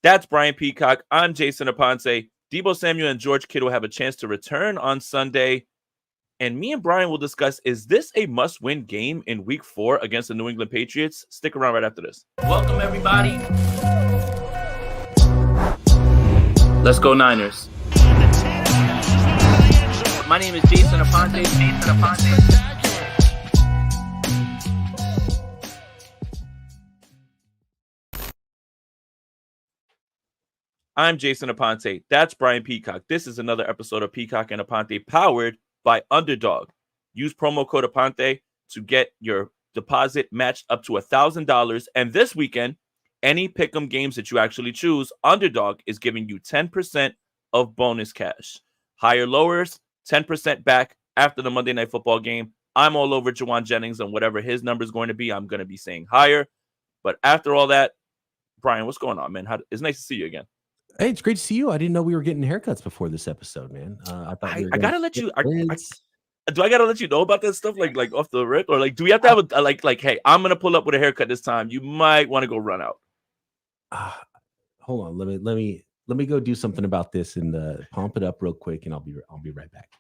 That's Brian Peacock. I'm Jason Aponte. Deebo Samuel and George Kittle have a chance to return on Sunday. And me and Brian will discuss, is this a must-win game in Week 4 against the New England Patriots? Stick around right after this. Welcome, everybody. Let's go Niners. My name is Jason Aponte. I'm Jason Aponte. That's Brian Peacock. This is another episode of Peacock and Aponte powered by Underdog. Use promo code Aponte to get your deposit matched up to $1,000. And this weekend, any pick'em games that you actually choose, Underdog is giving you 10% of bonus cash. Higher lowers, 10% back after the Monday Night Football game. I'm all over Javon Jennings, and whatever his number is going to be, I'm going to be saying higher. But after all that, Brian, what's going on, man? It's nice to see you again. Hey, it's great to see you. I didn't know we were getting haircuts before this episode, man. I gotta let you. Do I gotta let you know about that stuff, like off the rip, or like do we have to have a like? Hey, I'm gonna pull up with a haircut this time. You might want to go run out. Hold on, let me go do something about this and pump it up real quick, and I'll be right back.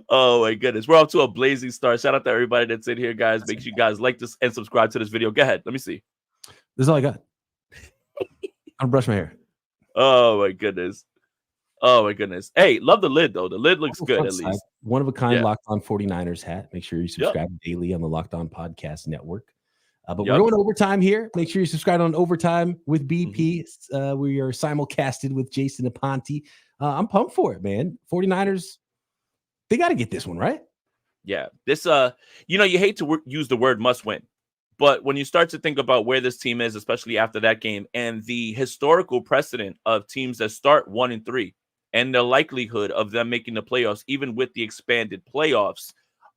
Oh my goodness, we're off to a blazing start. Shout out to everybody that's in here, guys. Make sure you guys like this and subscribe to this video. Go ahead, let me see. This is all I got. I'll brush my hair. Oh my goodness. Hey, love the lid though. The lid looks good at least. One of a kind Locked On 49ers hat. Make sure you subscribe daily on the Locked On Podcast Network. But we're going overtime here. Make sure you subscribe on Overtime with BP. We are simulcasted with Jason Aponte. I'm pumped for it, man. 49ers, they got to get this one, right? Yeah. This, you hate to use the word must win. But when you start to think about where this team is, especially after that game, and the historical precedent of teams that start 1-3 and the likelihood of them making the playoffs, even with the expanded playoffs,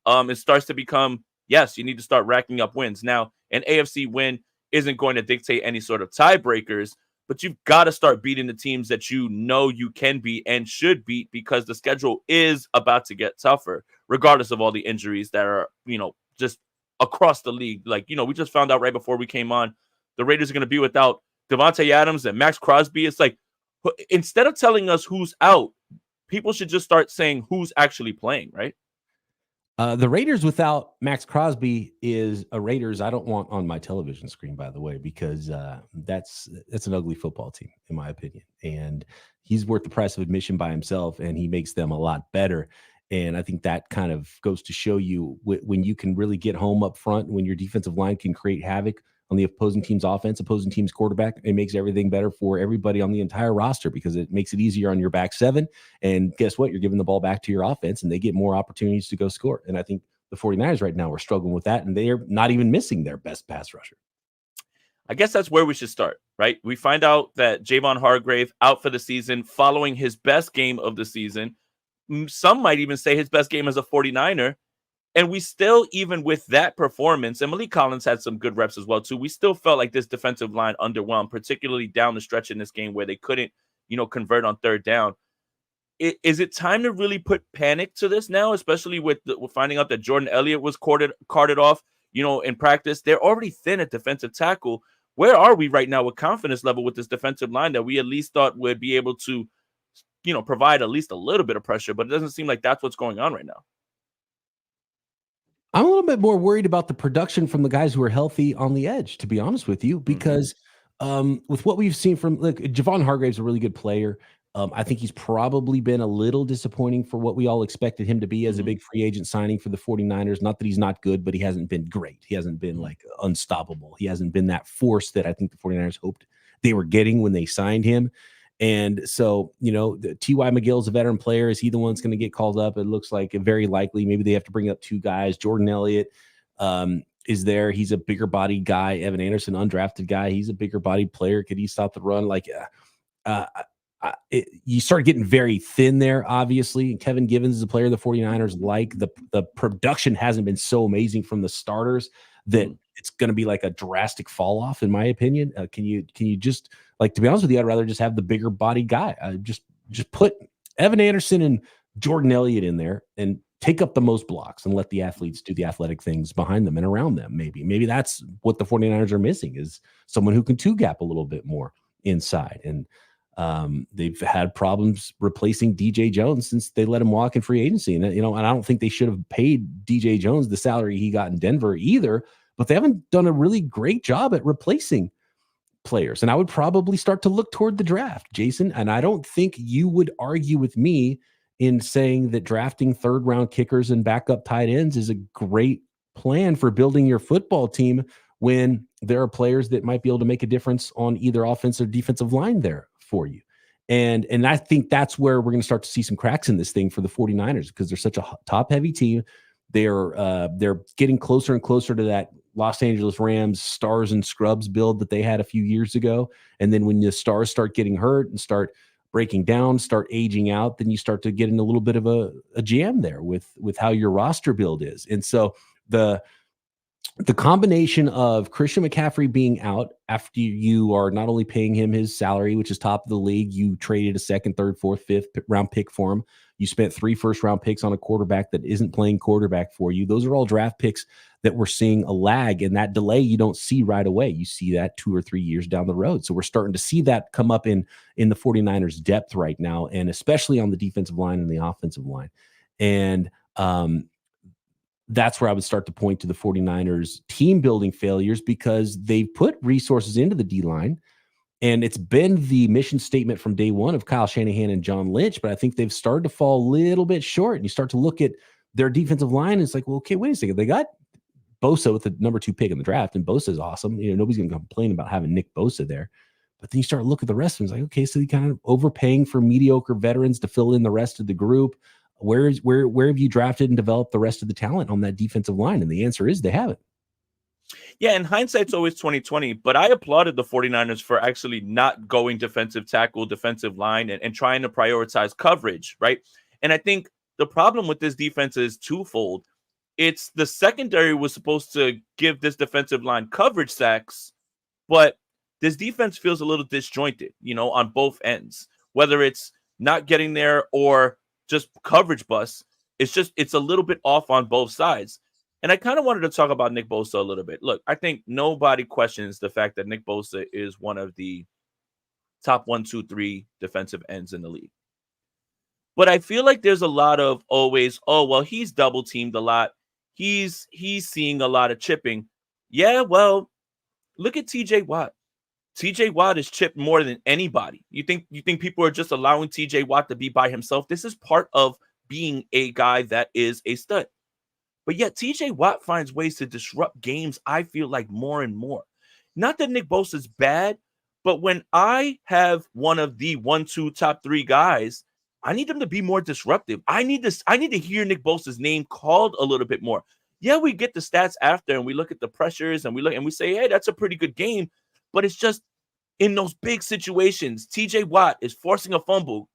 it starts to become, yes, you need to start racking up wins. Now, an AFC win isn't going to dictate any sort of tiebreakers, but you've got to start beating the teams that you know you can beat and should beat, because the schedule is about to get tougher, regardless of all the injuries that are, just across the league. Like, we just found out right before we came on, the Raiders are going to be without Devontae Adams and Max Crosby. It's like, instead of telling us who's out, people should just start saying who's actually playing, right? The Raiders without Max Crosby is a Raiders I don't want on my television screen, by the way, because that's an ugly football team, in my opinion. And he's worth the price of admission by himself, and he makes them a lot better. And I think that kind of goes to show you when you can really get home up front, when your defensive line can create havoc on the opposing team's offense, opposing team's quarterback, it makes everything better for everybody on the entire roster, because it makes it easier on your back seven. And guess what? You're giving the ball back to your offense, and they get more opportunities to go score. And I think the 49ers right now are struggling with that, and they are not even missing their best pass rusher. I guess that's where we should start, right? We find out that Javon Hargrave out for the season following his best game of the season. Some might even say his best game as a 49er. And we still, even with that performance, and Malik Collins had some good reps as well, too, we still felt like this defensive line underwhelmed, particularly down the stretch in this game where they couldn't, convert on third down. Is it time to really put panic to this now, especially with finding out that Jordan Elliott was carted off, in practice? They're already thin at defensive tackle. Where are we right now with confidence level with this defensive line that we at least thought would be able to provide at least a little bit of pressure, but it doesn't seem like that's what's going on right now. I'm a little bit more worried about the production from the guys who are healthy on the edge, to be honest with you, because with what we've seen from Javon Hargrave's a really good player. I think he's probably been a little disappointing for what we all expected him to be as a big free agent signing for the 49ers. Not that he's not good, but he hasn't been great. He hasn't been like unstoppable. He hasn't been that force that I think the 49ers hoped they were getting when they signed him. And so, T.Y. McGill's a veteran player. Is he the one that's going to get called up? It looks like very likely. Maybe they have to bring up two guys. Jordan Elliott is there. He's a bigger body guy. Evan Anderson, undrafted guy. He's a bigger body player. Could he stop the run? You start getting very thin there, obviously. And Kevin Givens is a player the 49ers like. The production hasn't been so amazing from the starters that it's going to be like a drastic fall off, in my opinion. Can you just, to be honest with you, I'd rather just have the bigger body guy. Just put Evan Anderson and Jordan Elliott in there and take up the most blocks and let the athletes do the athletic things behind them and around them. Maybe that's what the 49ers are missing, is someone who can two gap a little bit more inside. And they've had problems replacing DJ Jones since they let him walk in free agency. And, and I don't think they should have paid DJ Jones the salary he got in Denver either, but they haven't done a really great job at replacing players. And I would probably start to look toward the draft, Jason. And I don't think you would argue with me in saying that drafting third-round kickers and backup tight ends is a great plan for building your football team when there are players that might be able to make a difference on either offensive or defensive line there for you. And I think that's where we're going to start to see some cracks in this thing for the 49ers, because they're such a top-heavy team. They're getting closer and closer to that Los Angeles Rams stars and scrubs build that they had a few years ago. And then when the stars start getting hurt and start breaking down, start aging out, then you start to get in a little bit of a jam there with how your roster build is. And so the combination of Christian McCaffrey being out after you are not only paying him his salary, which is top of the league, you traded a second, third, fourth, fifth round pick for him. You spent 3 first-round picks on a quarterback that isn't playing quarterback for you. Those are all draft picks that we're seeing a lag, and that delay you don't see right away. You see that 2 or 3 years down the road. So we're starting to see that come up in the 49ers depth right now, and especially on the defensive line and the offensive line. And that's where I would start to point to the 49ers team building failures, because they've put resources into the D-line. And it's been the mission statement from day one of Kyle Shanahan and John Lynch, but I think they've started to fall a little bit short. And you start to look at their defensive line, and it's like, well, okay, wait a second. They got Bosa with the number 2 pick in the draft, and Bosa is awesome. Nobody's going to complain about having Nick Bosa there. But then you start to look at the rest of them. It's like, okay, so you kind of overpaying for mediocre veterans to fill in the rest of the group. Where have you drafted and developed the rest of the talent on that defensive line? And the answer is they haven't. Yeah, and hindsight's always 2020, but I applauded the 49ers for actually not going defensive tackle, defensive line, and trying to prioritize coverage, right? And I think the problem with this defense is twofold. It's the secondary was supposed to give this defensive line coverage sacks, but this defense feels a little disjointed, on both ends, whether it's not getting there or just coverage busts. It's a little bit off on both sides. And I kind of wanted to talk about Nick Bosa a little bit. Look, I think nobody questions the fact that Nick Bosa is one of the top 1, 2, 3 defensive ends in the league. But I feel like there's a lot of always, he's double teamed a lot. He's seeing a lot of chipping. Yeah, well, look at TJ Watt. TJ Watt is chipped more than anybody. You think people are just allowing TJ Watt to be by himself? This is part of being a guy that is a stud. But yet TJ Watt finds ways to disrupt games, I feel like, more and more. Not that Nick Bosa's bad, but when I have one of the 1, 2, top 3 guys, I need them to be more disruptive. I need to hear Nick Bosa's name called a little bit more. Yeah, we get the stats after and we look at the pressures and we say, hey, that's a pretty good game. But it's just in those big situations, TJ Watt is forcing a fumble,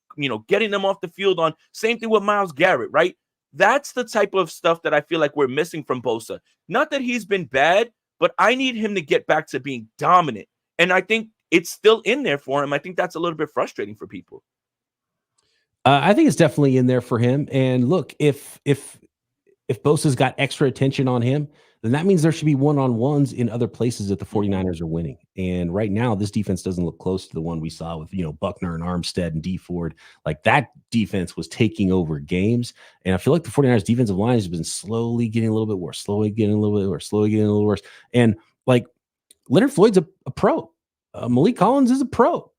getting them off the field on same thing with Myles Garrett, right? That's the type of stuff that I feel like we're missing from Bosa. Not that he's been bad, but I need him to get back to being dominant. And I think it's still in there for him. I think that's a little bit frustrating for people. I think it's definitely in there for him. And look, if Bosa's got extra attention on him, then that means there should be one-on-ones in other places that the 49ers are winning. And right now, this defense doesn't look close to the one we saw with, Buckner and Armstead and D Ford. Like, that defense was taking over games. And I feel like the 49ers defensive line has been slowly getting a little bit worse, And like, Leonard Floyd's a pro. Malik Collins is a pro.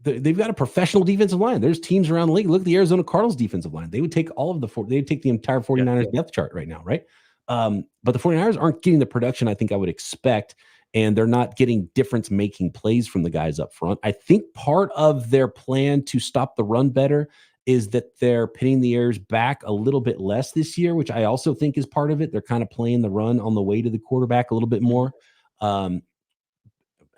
They've got a professional defensive line. There's teams around the league. Look at the Arizona Cardinals defensive line. They would take they'd take the entire 49ers depth chart right now, right? But the 49ers aren't getting the production I think I would expect, and they're not getting difference-making plays from the guys up front. I think part of their plan to stop the run better is that they're pinning the Airs back a little bit less this year, which I also think is part of it. They're kind of playing the run on the way to the quarterback a little bit more.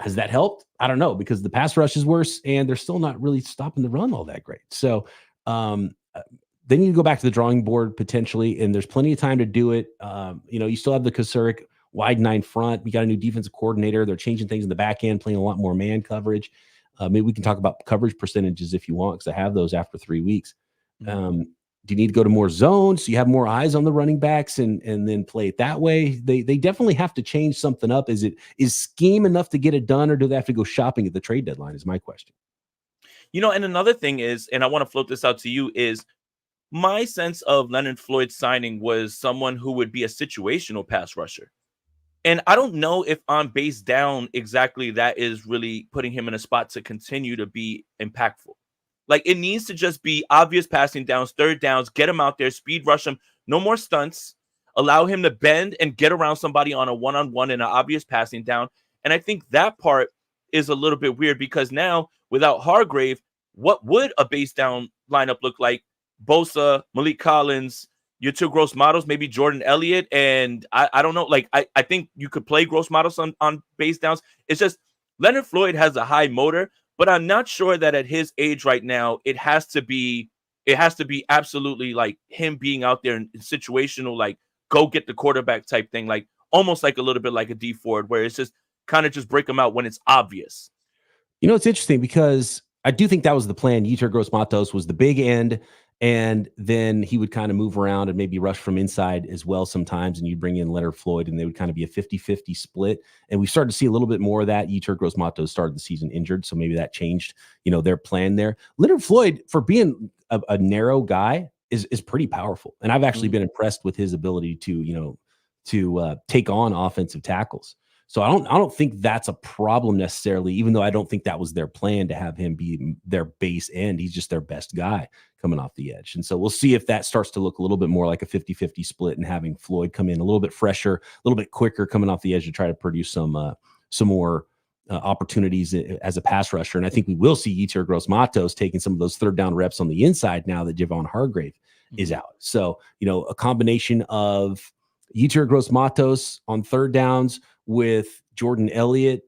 Has that helped? I don't know, because the pass rush is worse and they're still not really stopping the run all that great. So then you go back to the drawing board potentially, and there's plenty of time to do it. You still have the Kasurek wide 9 front. We got a new defensive coordinator. They're changing things in the back end, playing a lot more man coverage. Maybe we can talk about coverage percentages if you want, because I have those after 3 weeks. Do you need to go to more zones so you have more eyes on the running backs and then play it that way? They definitely have to change something up. Is scheme enough to get it done, or do they have to go shopping at the trade deadline is my question. And another thing is, and I want to float this out to you, is my sense of Leonard Floyd's signing was someone who would be a situational pass rusher. And I don't know if on base down exactly that is really putting him in a spot to continue to be impactful. Like, it needs to just be obvious passing downs, third downs, get him out there, speed rush him, no more stunts, allow him to bend and get around somebody on a one-on-one in an obvious passing down. And I think that part is a little bit weird because now without Hargrave, what would a base down lineup look like? Bosa, Malik Collins, your two gross models, maybe Jordan Elliott. And I don't know. Like, I think you could play gross models on base downs. It's just Leonard Floyd has a high motor, but I'm not sure that at his age right now, it has to be absolutely like him being out there in situational, like go get the quarterback type thing, like almost like a little bit like a D Ford, where it's just kind of just break them out when it's obvious. It's interesting because I do think that was the plan. Yetur Gross-Matos was the big end, and then he would kind of move around and maybe rush from inside as well sometimes, and you'd bring in Leonard Floyd, and they would kind of be a 50-50 split. And we started to see a little bit more of that. Yetur Gross-Matos started the season injured, so maybe that changed, their plan there. Leonard Floyd, for being a narrow guy, is pretty powerful, and I've actually been impressed with his ability to take on offensive tackles. So I don't think that's a problem necessarily, even though I don't think that was their plan to have him be their base end. He's just their best guy coming off the edge. And so we'll see if that starts to look a little bit more like a 50-50 split, and having Floyd come in a little bit fresher, a little bit quicker coming off the edge to try to produce some more opportunities as a pass rusher. And I think we will see Yetur Gross-Matos taking some of those third down reps on the inside now that Javon Hargrave is out. So, a combination of Yetur Gross-Matos on third downs with Jordan Elliott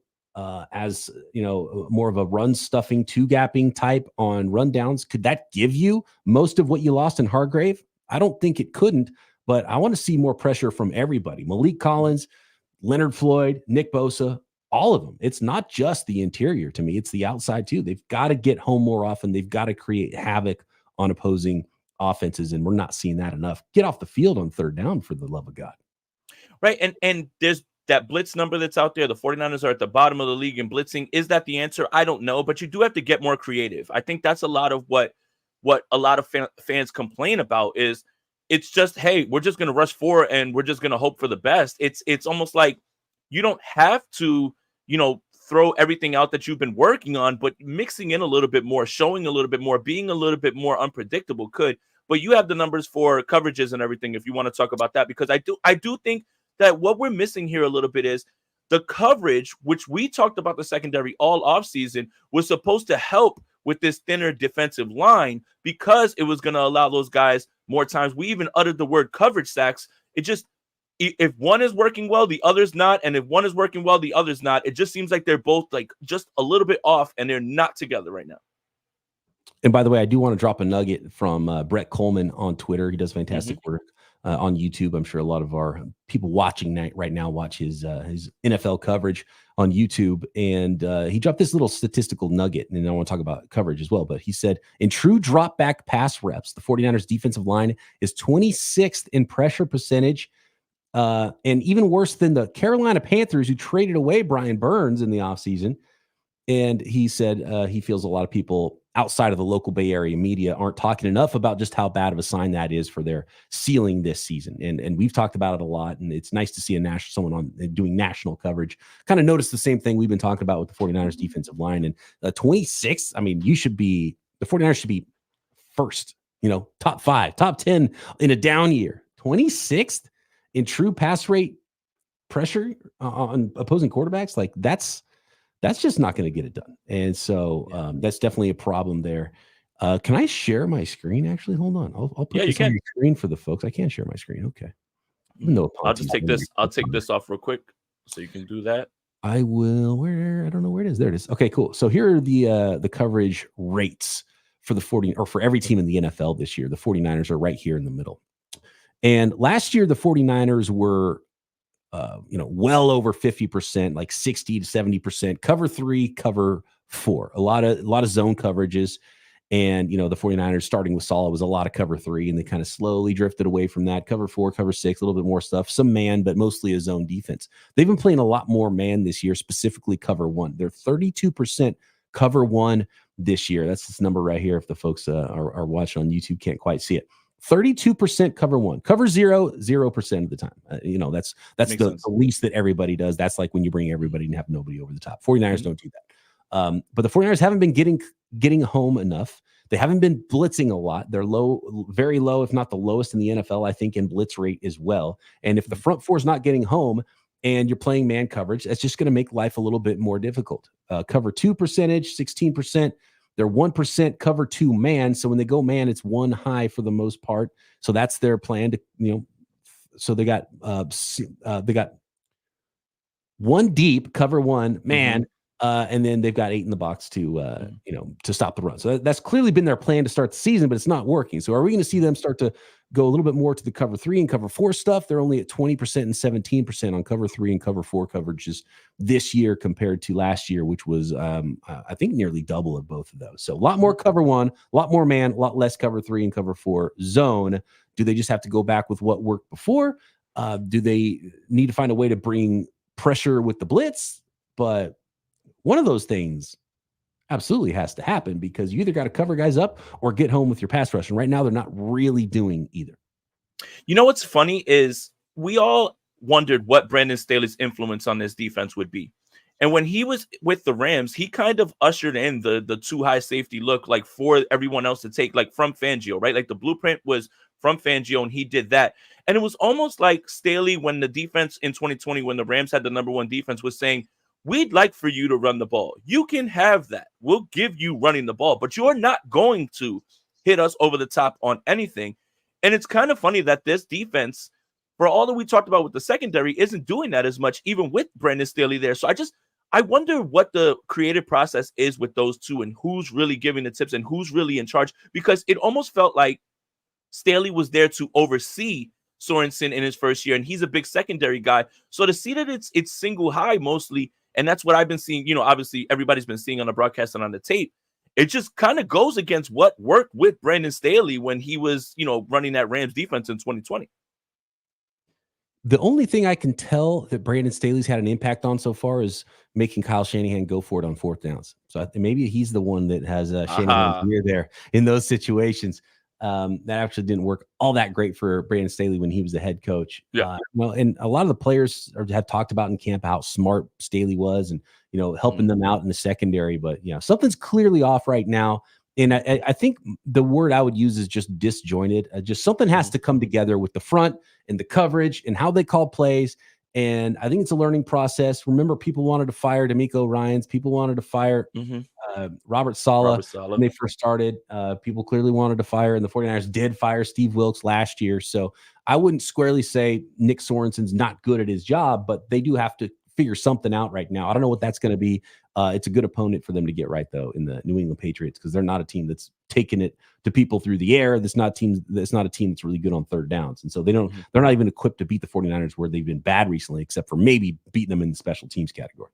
as more of a run stuffing, two gapping type on rundowns. Could that give you most of what you lost in Hargrave? I don't think it couldn't, but I want to see more pressure from everybody. Malik Collins, Leonard Floyd, Nick Bosa, all of them. It's not just the interior to me. It's the outside too. They've got to get home more often. They've got to create havoc on opposing offenses, and we're not seeing that enough. Get off the field on third down, for the love of God. Right. And there's that blitz number that's out there. The 49ers are at the bottom of the league in blitzing. Is that the answer? I don't know, but you do have to get more creative. I think that's a lot of what a lot of fans complain about is it's just, hey, we're just going to rush forward and we're just going to hope for the best. It's almost like you don't have to, throw everything out that you've been working on, but mixing in a little bit more, showing a little bit more, being a little bit more unpredictable could. But you have the numbers for coverages and everything if you want to talk about that, because I do think that what we're missing here a little bit is the coverage, which we talked about the secondary all offseason, was supposed to help with this thinner defensive line because it was going to allow those guys more times. We even uttered the word coverage sacks. It just, if one is working well, the other's not. And if one is working well, the other's not. It just seems like they're both like just a little bit off and they're not together right now. And by the way, I do want to drop a nugget from Brett Coleman on Twitter. He does fantastic work on YouTube. I'm sure a lot of our people watching right now watch his NFL coverage on YouTube. And he dropped this little statistical nugget, and I want to talk about coverage as well. But he said, in true drop back pass reps, the 49ers defensive line is 26th in pressure percentage. And even worse than the Carolina Panthers, who traded away Brian Burns in the offseason. And he said he feels a lot of people outside of the local Bay Area media aren't talking enough about just how bad of a sign that is for their ceiling this season. And we've talked about it a lot, and it's nice to see someone doing national coverage. Kind of notice the same thing we've been talking about with the 49ers defensive line. And 26, I mean, the 49ers should be first, top 5, top 10 in a down year. 26th in true pass rate pressure on opposing quarterbacks. Like that's just not going to get it done. And so that's definitely a problem there. Can I share my screen? Actually, hold on. I'll put this on your screen for the folks. I can't share my screen. Okay. Even though I'll just take this. I'll take this off real quick so you can do that. I will. I don't know where it is. There it is. Okay, cool. So here are the coverage rates for the 40 or for every team in the NFL this year. The 49ers are right here in the middle. And last year, the 49ers were well over 50%, like 60 to 70%, cover 3, cover 4, a lot of zone coverages. And, the 49ers starting with Salah was a lot of cover 3, and they kind of slowly drifted away from that. Cover 4, cover 6, a little bit more stuff, some man, but mostly a zone defense. They've been playing a lot more man this year, specifically cover 1. They're 32% cover 1 this year. That's this number right here. If the folks are watching on YouTube, can't quite see it. 32% cover 1, cover 0% of the time. That's the least that everybody does. That's like when you bring everybody and have nobody over the top. 49ers don't do that. But the 49ers haven't been getting home enough. They haven't been blitzing a lot. They're low, very low, if not the lowest in the NFL, I think, in blitz rate as well. And if the front four is not getting home and you're playing man coverage, that's just going to make life a little bit more difficult. Cover 2 percentage, 16%. They're 1% cover 2 man. So when they go man, it's 1 high for the most part. So that's their plan to, so they got 1 deep, cover 1 man. And then they've got 8 in the box to stop the run. So that's clearly been their plan to start the season, but it's not working. So are we going to see them start to go a little bit more to the cover 3 and cover 4 stuff? They're only at 20% and 17% on cover 3 and cover 4 coverages this year compared to last year, which was, I think, nearly double of both of those. So a lot more cover 1, a lot more man, a lot less cover 3 and cover 4 zone. Do they just have to go back with what worked before? Do they need to find a way to bring pressure with the blitz? But one of those things absolutely has to happen, because you either got to cover guys up or get home with your pass rush. And right now they're not really doing either. You know what's funny is we all wondered what Brandon Staley's influence on this defense would be. And when he was with the Rams, he kind of ushered in the too high safety look, like for everyone else to take, like from Fangio, right? Like the blueprint was from Fangio, and he did that. And it was almost like Staley, when the defense in 2020, when the Rams had the number 1 defense, was saying, we'd like for you to run the ball. You can have that. We'll give you running the ball, but you're not going to hit us over the top on anything. And it's kind of funny that this defense, for all that we talked about with the secondary, isn't doing that as much, even with Brandon Staley there. So I wonder what the creative process is with those two, and who's really giving the tips and who's really in charge, because it almost felt like Staley was there to oversee Sorensen in his first year, and he's a big secondary guy. So to see that it's single high mostly, and that's what I've been seeing, obviously everybody's been seeing on the broadcast and on the tape, it just kind of goes against what worked with Brandon Staley when he was, running that Rams defense in 2020. The only thing I can tell that Brandon Staley's had an impact on so far is making Kyle Shanahan go for it on 4th downs. So maybe he's the one that has Shanahan's ear there in those situations. That actually didn't work all that great for Brandon Staley when he was the head coach. Yeah. And a lot of the players have talked about in camp how smart Staley was, and helping them out in the secondary. But something's clearly off right now. And I think the word I would use is just disjointed. Just something has to come together with the front and the coverage and how they call plays. And I think it's a learning process. Remember, people wanted to fire D'Amico Ryans. People wanted to fire Robert Saleh when they first started. People clearly wanted to fire, and the 49ers did fire Steve Wilkes last year. So I wouldn't squarely say Nick Sorensen's not good at his job, but they do have to figure something out right now. I don't know what that's going to be. It's a good opponent for them to get right, though, in the New England Patriots, because they're not a team that's taking it to people through the air. That's not a team that's really good on 3rd downs. And so they're not even equipped to beat the 49ers, where they've been bad recently, except for maybe beating them in the special teams category.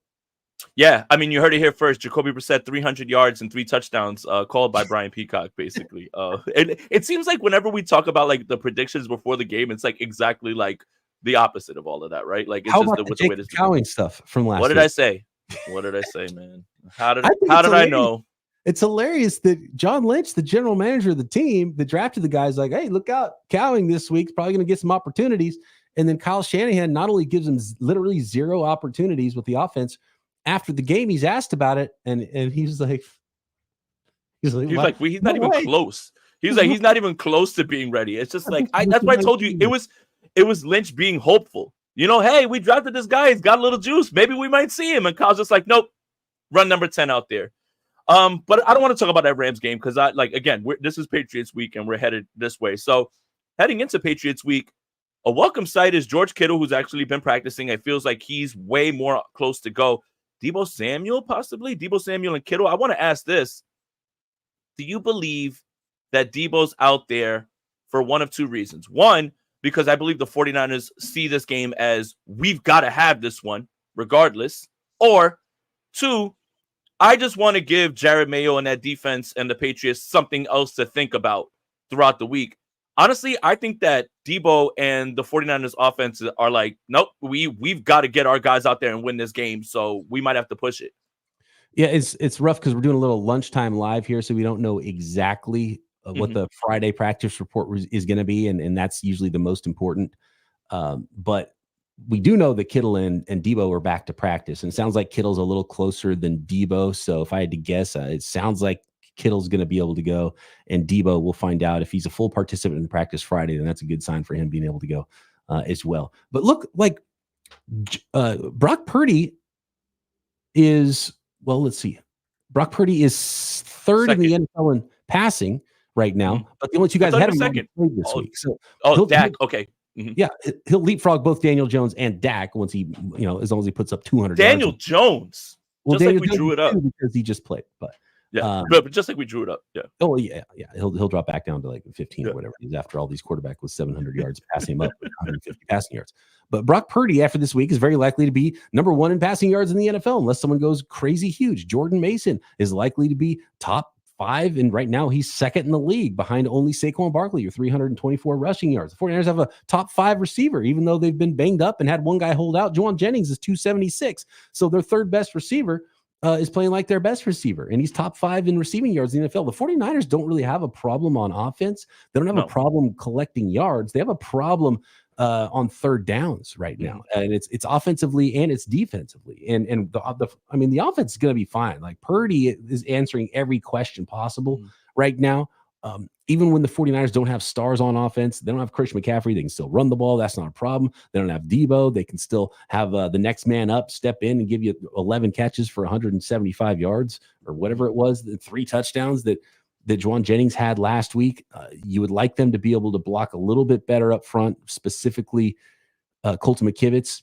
Yeah, I mean, you heard it here first. Jacoby Brissett, 300 yards and 3 touchdowns, called by Brian Peacock, basically. It seems like whenever we talk about like the predictions before the game, it's like exactly like the opposite of all of that, right? Like, it's How just about the Jacob Cowing stuff from last week? What did I say? What did I say, man? How did I know? It's hilarious that John Lynch, the general manager of the team that drafted the guys, like, hey, look out, Cowing this week's probably going to get some opportunities. And then Kyle Shanahan not only gives him literally 0 opportunities with the offense. After the game, he's asked about it, and he's like, he's not even close. He's like, he's not even close to being ready. It's just like, that's why I told you it was Lynch being hopeful. Hey, we drafted this guy. He's got a little juice. Maybe we might see him. And Kyle's just like, nope, run number 10 out there. But I don't want to talk about that Rams game, because this is Patriots week and we're headed this way. So heading into Patriots week, a welcome sight is George Kittle, who's actually been practicing. It feels like he's way more close to go. Deebo Samuel, possibly. Deebo Samuel and Kittle. I want to ask this. Do you believe that Deebo's out there for one of 2 reasons? One, because I believe the 49ers see this game as, we've got to have this one regardless. Or 2, I just want to give Jared Mayo and that defense and the Patriots something else to think about throughout the week. Honestly, I think that Deebo and the 49ers offense are like, nope, we've got to get our guys out there and win this game. So we might have to push it. Yeah, it's rough because we're doing a little lunchtime live here, so we don't know exactly what the Friday practice report is going to be, and that's usually the most important. But we do know that Kittle and Deebo are back to practice, and it sounds like Kittle's a little closer than Deebo. So if I had to guess, it sounds like Kittle's going to be able to go, and Deebo will find out if he's a full participant in practice Friday. Then that's a good sign for him being able to go as well. But look, like Brock Purdy is. Well, let's see. Brock Purdy is third in the NFL in passing right now, but the only two guys ahead of him played this week. So, Dak, okay. Yeah, he'll leapfrog both Daniel Jones and Dak once he, as long as he puts up 200 Daniel yards. Jones. Well, just Daniel like we drew it up. because he just played, but but just like we drew it up. Yeah. Oh, yeah. He'll drop back down to like 15 or whatever it is after all these quarterback with 700 yards passing him up with 150 passing yards. But Brock Purdy after this week is very likely to be number one in passing yards in the NFL unless someone goes crazy huge. Jordan Mason is likely to be top 5, and right now he's second in the league behind only Saquon Barkley, with 324 rushing yards. The 49ers have a top 5 receiver, even though they've been banged up and had one guy hold out. Juwan Jennings is 276, so their third best receiver is playing like their best receiver, and he's top 5 in receiving yards in the NFL. The 49ers don't really have a problem on offense. They don't have a problem collecting yards. They have a problem on third downs right now, and it's offensively and it's defensively. And the offense is going to be fine. Like Purdy is answering every question possible right now. Even when the 49ers don't have stars on offense, they don't have Chrstian McCaffrey, they can still run the ball. That's not a problem. They don't have Deebo. They can still have the next man up, step in and give you 11 catches for 175 yards or whatever it was, the 3 touchdowns that Juwan Jennings had last week. You would like them to be able to block a little bit better up front, specifically Colton McKivitz,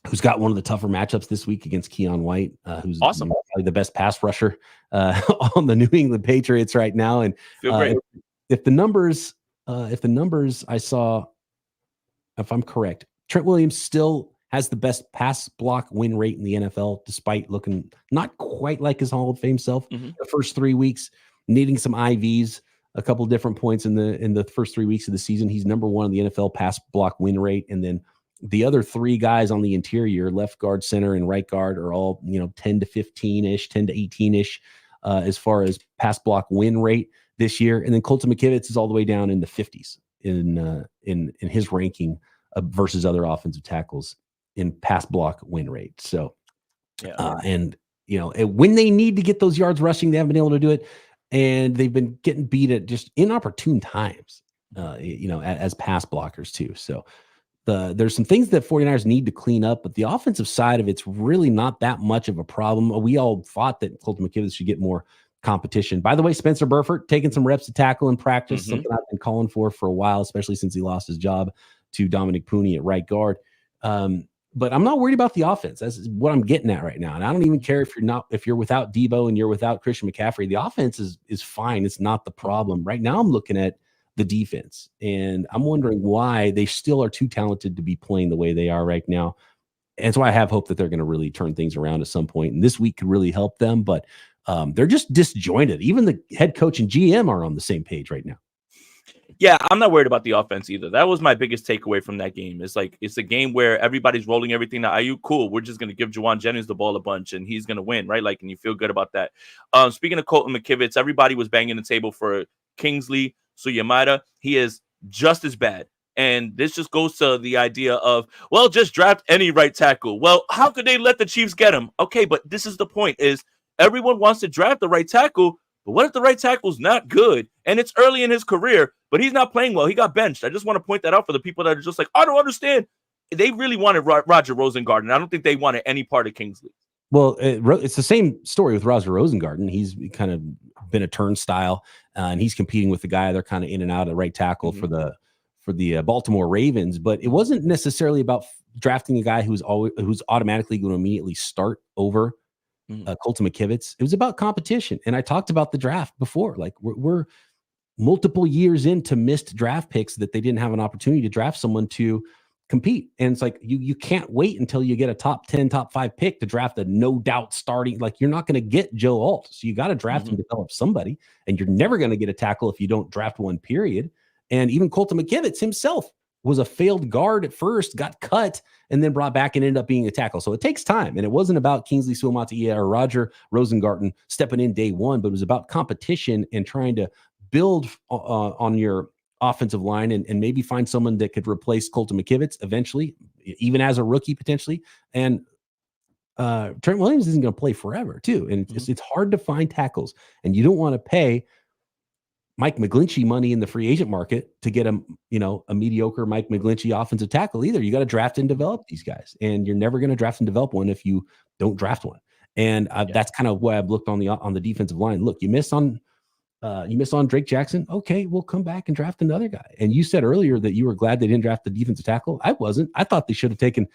who's got one of the tougher matchups this week against Keon White, who's awesome, probably the best pass rusher on the New England Patriots right now. And if the numbers I saw, if I'm correct, Trent Williams still has the best pass block win rate in the NFL, despite looking not quite like his Hall of Fame self the first 3 weeks, needing some IVs, a couple different points in the first 3 weeks of the season. He's number 1 in the NFL pass block win rate, and then the other 3 guys on the interior, left guard, center, and right guard, are all 10 to 15-ish, 10 to 18-ish as far as pass block win rate this year. And then Colton McKivitz is all the way down in the 50s in his ranking versus other offensive tackles in pass block win rate. So, when they need to get those yards rushing, they haven't been able to do it, and they've been getting beat at just inopportune times, as pass blockers too. So there's some things that 49ers need to clean up, but the offensive side of it's really not that much of a problem. We all thought that Colton McKivitz should get more competition. By the way, Spencer Burford taking some reps to tackle in practice, something I've been calling for a while, especially since he lost his job to Dominic Pooney at right guard. But I'm not worried about the offense. That's what I'm getting at right now. And I don't even care if you're without Deebo and you're without Chrstian McCaffrey. The offense is fine. It's not the problem. Right now I'm looking at the defense, and I'm wondering why they still are too talented to be playing the way they are right now. And so I have hope that they're going to really turn things around at some point, and this week could really help them. But they're just disjointed. Even the head coach and GM are on the same page right now. Yeah, I'm not worried about the offense either. That was my biggest takeaway from that game. It's like it's a game where everybody's rolling everything. Now, IU, cool. We're just going to give Juwan Jennings the ball a bunch, and he's going to win, right? Like, and you feel good about that. Speaking of Colton McKivitz, everybody was banging the table for Kingsley Suyamada. He is just as bad. And this just goes to the idea of, well, just draft any right tackle. Well, how could they let the Chiefs get him? Okay, but this is the point, is everyone wants to draft the right tackle, but what if the right tackle's not good and it's early in his career, but he's not playing well? He got benched. I just want to point that out for the people that are just like, I don't understand. They really wanted Roger Rosengarten, and I don't think they wanted any part of Kingsley. Well, it's the same story with Roger Rosengarten. He's kind of been a turnstile, and he's competing with the guy they're kind of in and out at right tackle for the Baltimore Ravens. But it wasn't necessarily about drafting a guy who's automatically going to immediately start over Colton McKivitz. It was about competition. And I talked about the draft before. Like we're multiple years into missed draft picks that they didn't have an opportunity to draft someone to compete. And it's like you can't wait until you get a top 10, top 5 pick to draft a no doubt starting. Like, you're not going to get Joe Alt. So you got to draft and develop somebody. And you're never going to get a tackle if you don't draft one, period. And even Colton McKivitz himself was a failed guard at first, got cut, and then brought back and ended up being a tackle. So it takes time. And it wasn't about Kingsley Suamataia or Roger Rosengarten stepping in day one, but it was about competition and trying to build on your offensive line and maybe find someone that could replace Colton McKivitz eventually, even as a rookie potentially. And Trent Williams isn't going to play forever too. And it's hard to find tackles, and you don't want to pay Mike McGlinchey money in the free agent market to get a mediocre Mike McGlinchey offensive tackle either. You got to draft and develop these guys, and you're never going to draft and develop one if you don't draft one. And that's kind of why I've looked on the defensive line. Look, you miss on Drake Jackson. Okay, we'll come back and draft another guy. And you said earlier that you were glad they didn't draft the defensive tackle. I wasn't. I thought they should have taken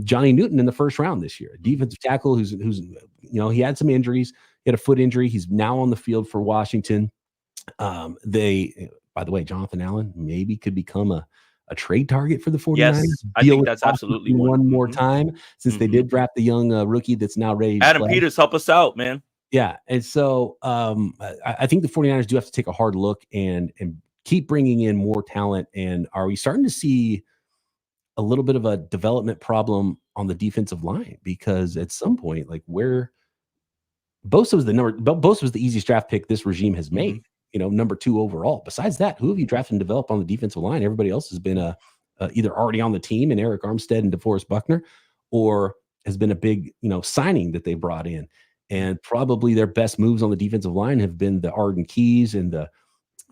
Johnny Newton in the first round this year. A defensive tackle who's he had some injuries. He had a foot injury. He's now on the field for Washington. By the way, Jonathan Allen maybe could become a trade target for the 49ers. Yes, I think that's absolutely one more time, since they did draft the young rookie that's now ready to Adam play. Peters, help us out, man. Yeah. And so I think the 49ers do have to take a hard look and keep bringing in more talent. And are we starting to see a little bit of a development problem on the defensive line? Because at some point, like, where Bosa was the easiest draft pick this regime has made, number 2 overall. Besides that, who have you drafted and developed on the defensive line? Everybody else has been either already on the team in Eric Armstead and DeForest Buckner, or has been a big, signing that they brought in. And probably their best moves on the defensive line have been the Arden Keys and the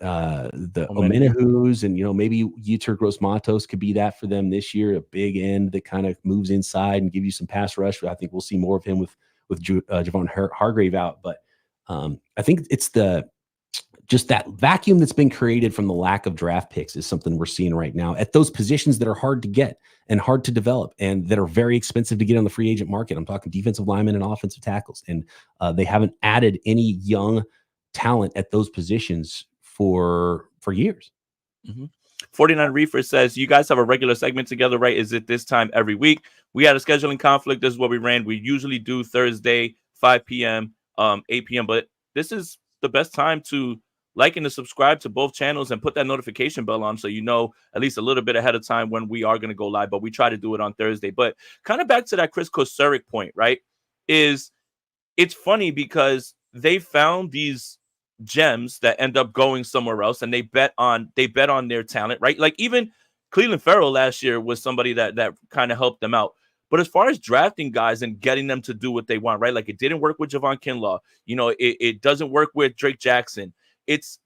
Omenahus, and maybe Yetur Gross-Matos could be that for them this year, a big end that kind of moves inside and give you some pass rush. I think we'll see more of him with Javon Hargrave out. But I think it's just that vacuum that's been created from the lack of draft picks is something we're seeing right now at those positions that are hard to get and hard to develop and that are very expensive to get on the free agent market. I'm talking defensive linemen and offensive tackles. And they haven't added any young talent at those positions for years. 49 Reefer says, you guys have a regular segment together, right? Is it this time every week? We had a scheduling conflict. This is what we ran. We usually do Thursday, 5 p.m., 8 p.m., but this is the best time to like and to subscribe to both channels and put that notification bell on so you know at least a little bit ahead of time when we are going to go live. But we try to do it on Thursday. But kind of back to that Chris Kocurek point, right? It's funny because they found these gems that end up going somewhere else, and they bet on their talent, right? Like even Cleveland Farrell last year was somebody that kind of helped them out. But as far as drafting guys and getting them to do what they want, right? Like it didn't work with Javon Kinlaw. It doesn't work with Drake Jackson. It's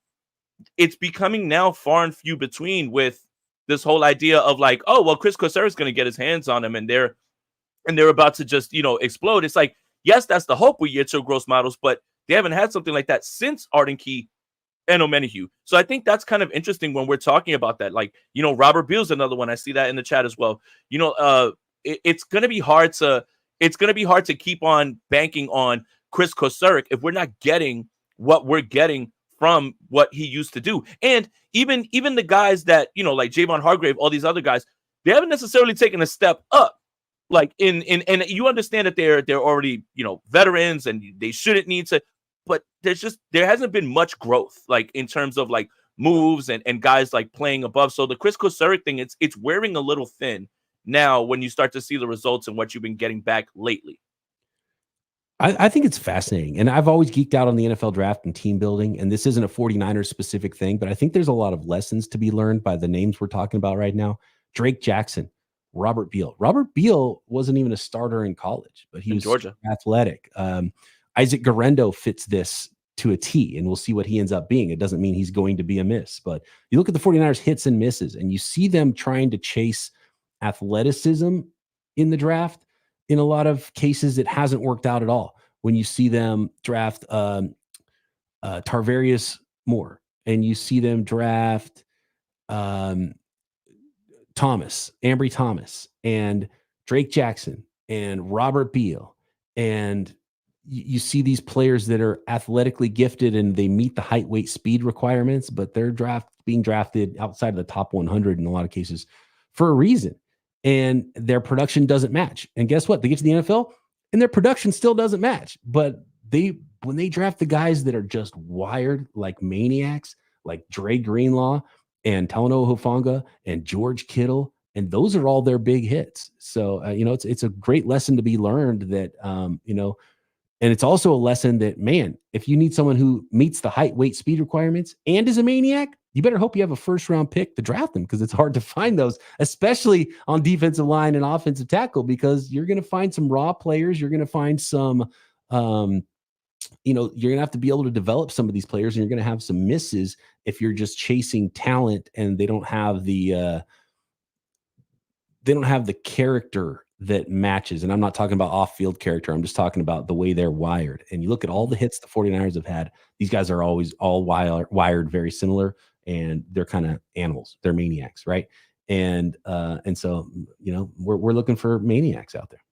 becoming now far and few between with this whole idea of like, oh, well, Chris Kocurek is going to get his hands on him and they're about to just, explode. It's like, yes, that's the hope with Yetur Gross-Matos, but they haven't had something like that since Arden Key and Omenahue. So I think that's kind of interesting when we're talking about that. Like, Robert Beal's another one. I see that in the chat as well. It's going to be hard to keep on banking on Chris Kocurek if we're not getting what we're getting from what he used to do. And even the guys that, like Javon Hargrave, all these other guys, they haven't necessarily taken a step up. Like and you understand that they're already, veterans and they shouldn't need to, but there hasn't been much growth, like in terms of like moves and guys like playing above. So the Chris Kocurek thing, it's wearing a little thin now when you start to see the results and what you've been getting back lately. I think it's fascinating. And I've always geeked out on the NFL draft and team building. And this isn't a 49ers specific thing, but I think there's a lot of lessons to be learned by the names we're talking about right now. Drake Jackson, Robert Beal. Robert Beal wasn't even a starter in college, but he was Georgia athletic. Isaac Guerrero fits this to a T, and we'll see what he ends up being. It doesn't mean he's going to be a miss, but you look at the 49ers hits and misses, and you see them trying to chase athleticism in the draft. In a lot of cases, it hasn't worked out at all. When you see them draft Tarvarius Moore, and you see them draft Ambry Thomas, and Drake Jackson, and Robert Beal, and you see these players that are athletically gifted and they meet the height, weight, speed requirements, but they're being drafted outside of the top 100 in a lot of cases for a reason. and their production doesn't match. And guess what? They get to the NFL and their production still doesn't match. But when they draft the guys that are just wired like maniacs, like Dre Greenlaw and Talanoa Hufanga and George Kittle, and those are all their big hits. So it's a great lesson to be learned that and it's also a lesson that, man, if you need someone who meets the height, weight, speed requirements and is a maniac, you better hope you have a first-round pick to draft them, because it's hard to find those, especially on defensive line and offensive tackle, because you're going to find some raw players. You're going to find some, you're going to have to be able to develop some of these players, and you're going to have some misses if you're just chasing talent and they don't have the character that matches. And I'm not talking about off-field character. I'm just talking about the way they're wired. And you look at all the hits the 49ers have had, these guys are always all wired very similar, and they're kind of animals. They're maniacs, right? And so, we're looking for maniacs out there.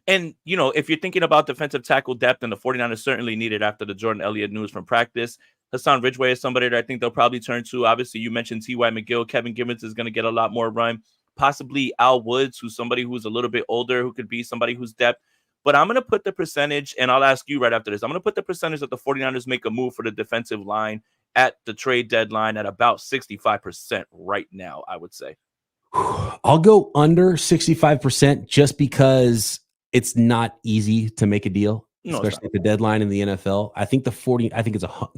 And, if you're thinking about defensive tackle depth, and the 49ers certainly need it after the Jordan Elliott news from practice, Hassan Ridgeway is somebody that I think they'll probably turn to. Obviously, you mentioned T.Y. McGill. Kevin Gibbons is going to get a lot more run. Possibly Al Woods, who's somebody who's a little bit older, who could be somebody who's depth. But I'm going to put the percentage, and I'll ask you right after this, I'm going to put the percentage that the 49ers make a move for the defensive line at the trade deadline at about 65% right now, I would say. I'll go under 65% just because it's not easy to make a deal, especially at the deadline in the NFL. I think it's a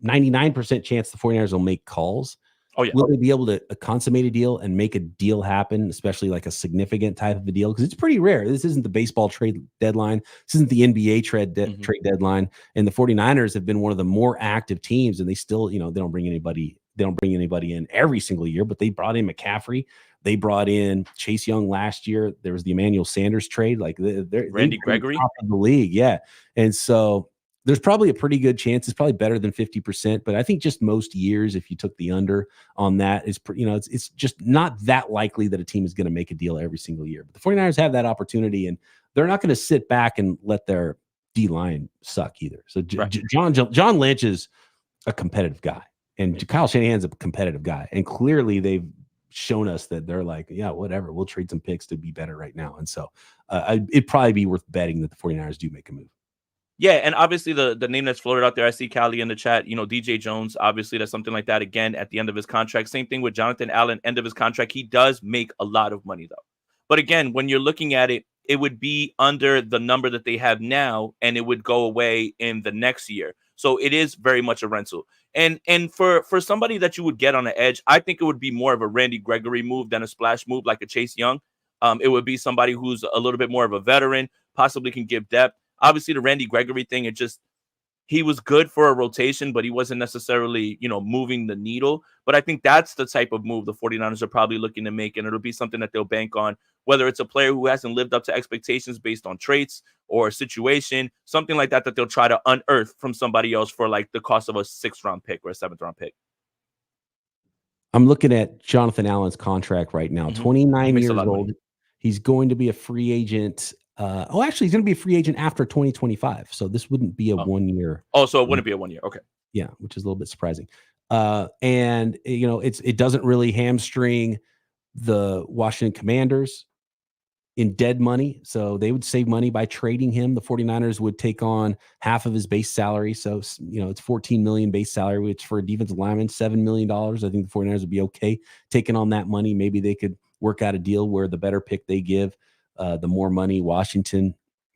99% chance the 49ers will make calls. Oh, yeah. Will they be able to consummate a deal and make a deal happen, especially like a significant type of a deal? Because it's pretty rare. This isn't the baseball trade deadline. This isn't the NBA trade deadline. And the 49ers have been one of the more active teams, and they still, they don't bring anybody in every single year, but they brought in McCaffrey. They brought in Chase Young last year. There was the Emmanuel Sanders trade, like Randy Gregory, top of the league. Yeah. And so there's probably a pretty good chance. It's probably better than 50%, but I think just most years, if you took the under on that, is it's just not that likely that a team is going to make a deal every single year. But the 49ers have that opportunity, and they're not going to sit back and let their D-line suck either. So right. John Lynch is a competitive guy, and Kyle Shanahan's a competitive guy, and clearly they've shown us that they're like, yeah, whatever, we'll trade some picks to be better right now. And so it'd probably be worth betting that the 49ers do make a move. Yeah, and obviously the name that's floated out there, I see Callie in the chat, DJ Jones, obviously that's something like that, again, at the end of his contract. Same thing with Jonathan Allen, end of his contract. He does make a lot of money, though. But again, when you're looking at it, it would be under the number that they have now, and it would go away in the next year. So it is very much a rental. And for somebody that you would get on the edge, I think it would be more of a Randy Gregory move than a splash move like a Chase Young. It would be somebody who's a little bit more of a veteran, possibly can give depth. Obviously, the Randy Gregory thing, he was good for a rotation, but he wasn't necessarily, moving the needle. But I think that's the type of move the 49ers are probably looking to make, and it'll be something that they'll bank on, whether it's a player who hasn't lived up to expectations based on traits or a situation, something like that they'll try to unearth from somebody else for like the cost of a 6th-round pick or a 7th-round pick. I'm looking at Jonathan Allen's contract right now, 29 years old. He's going to be a free agent. Actually, he's going to be a free agent after 2025. So this wouldn't be a 1 year. Oh, so it wouldn't be a 1 year. Okay. Yeah, which is a little bit surprising. And it doesn't really hamstring the Washington Commanders in dead money. So they would save money by trading him. The 49ers would take on half of his base salary. So, it's $14 million base salary, which for a defensive lineman, $7 million. I think the 49ers would be okay taking on that money. Maybe they could work out a deal where the better pick they give, the more money Washington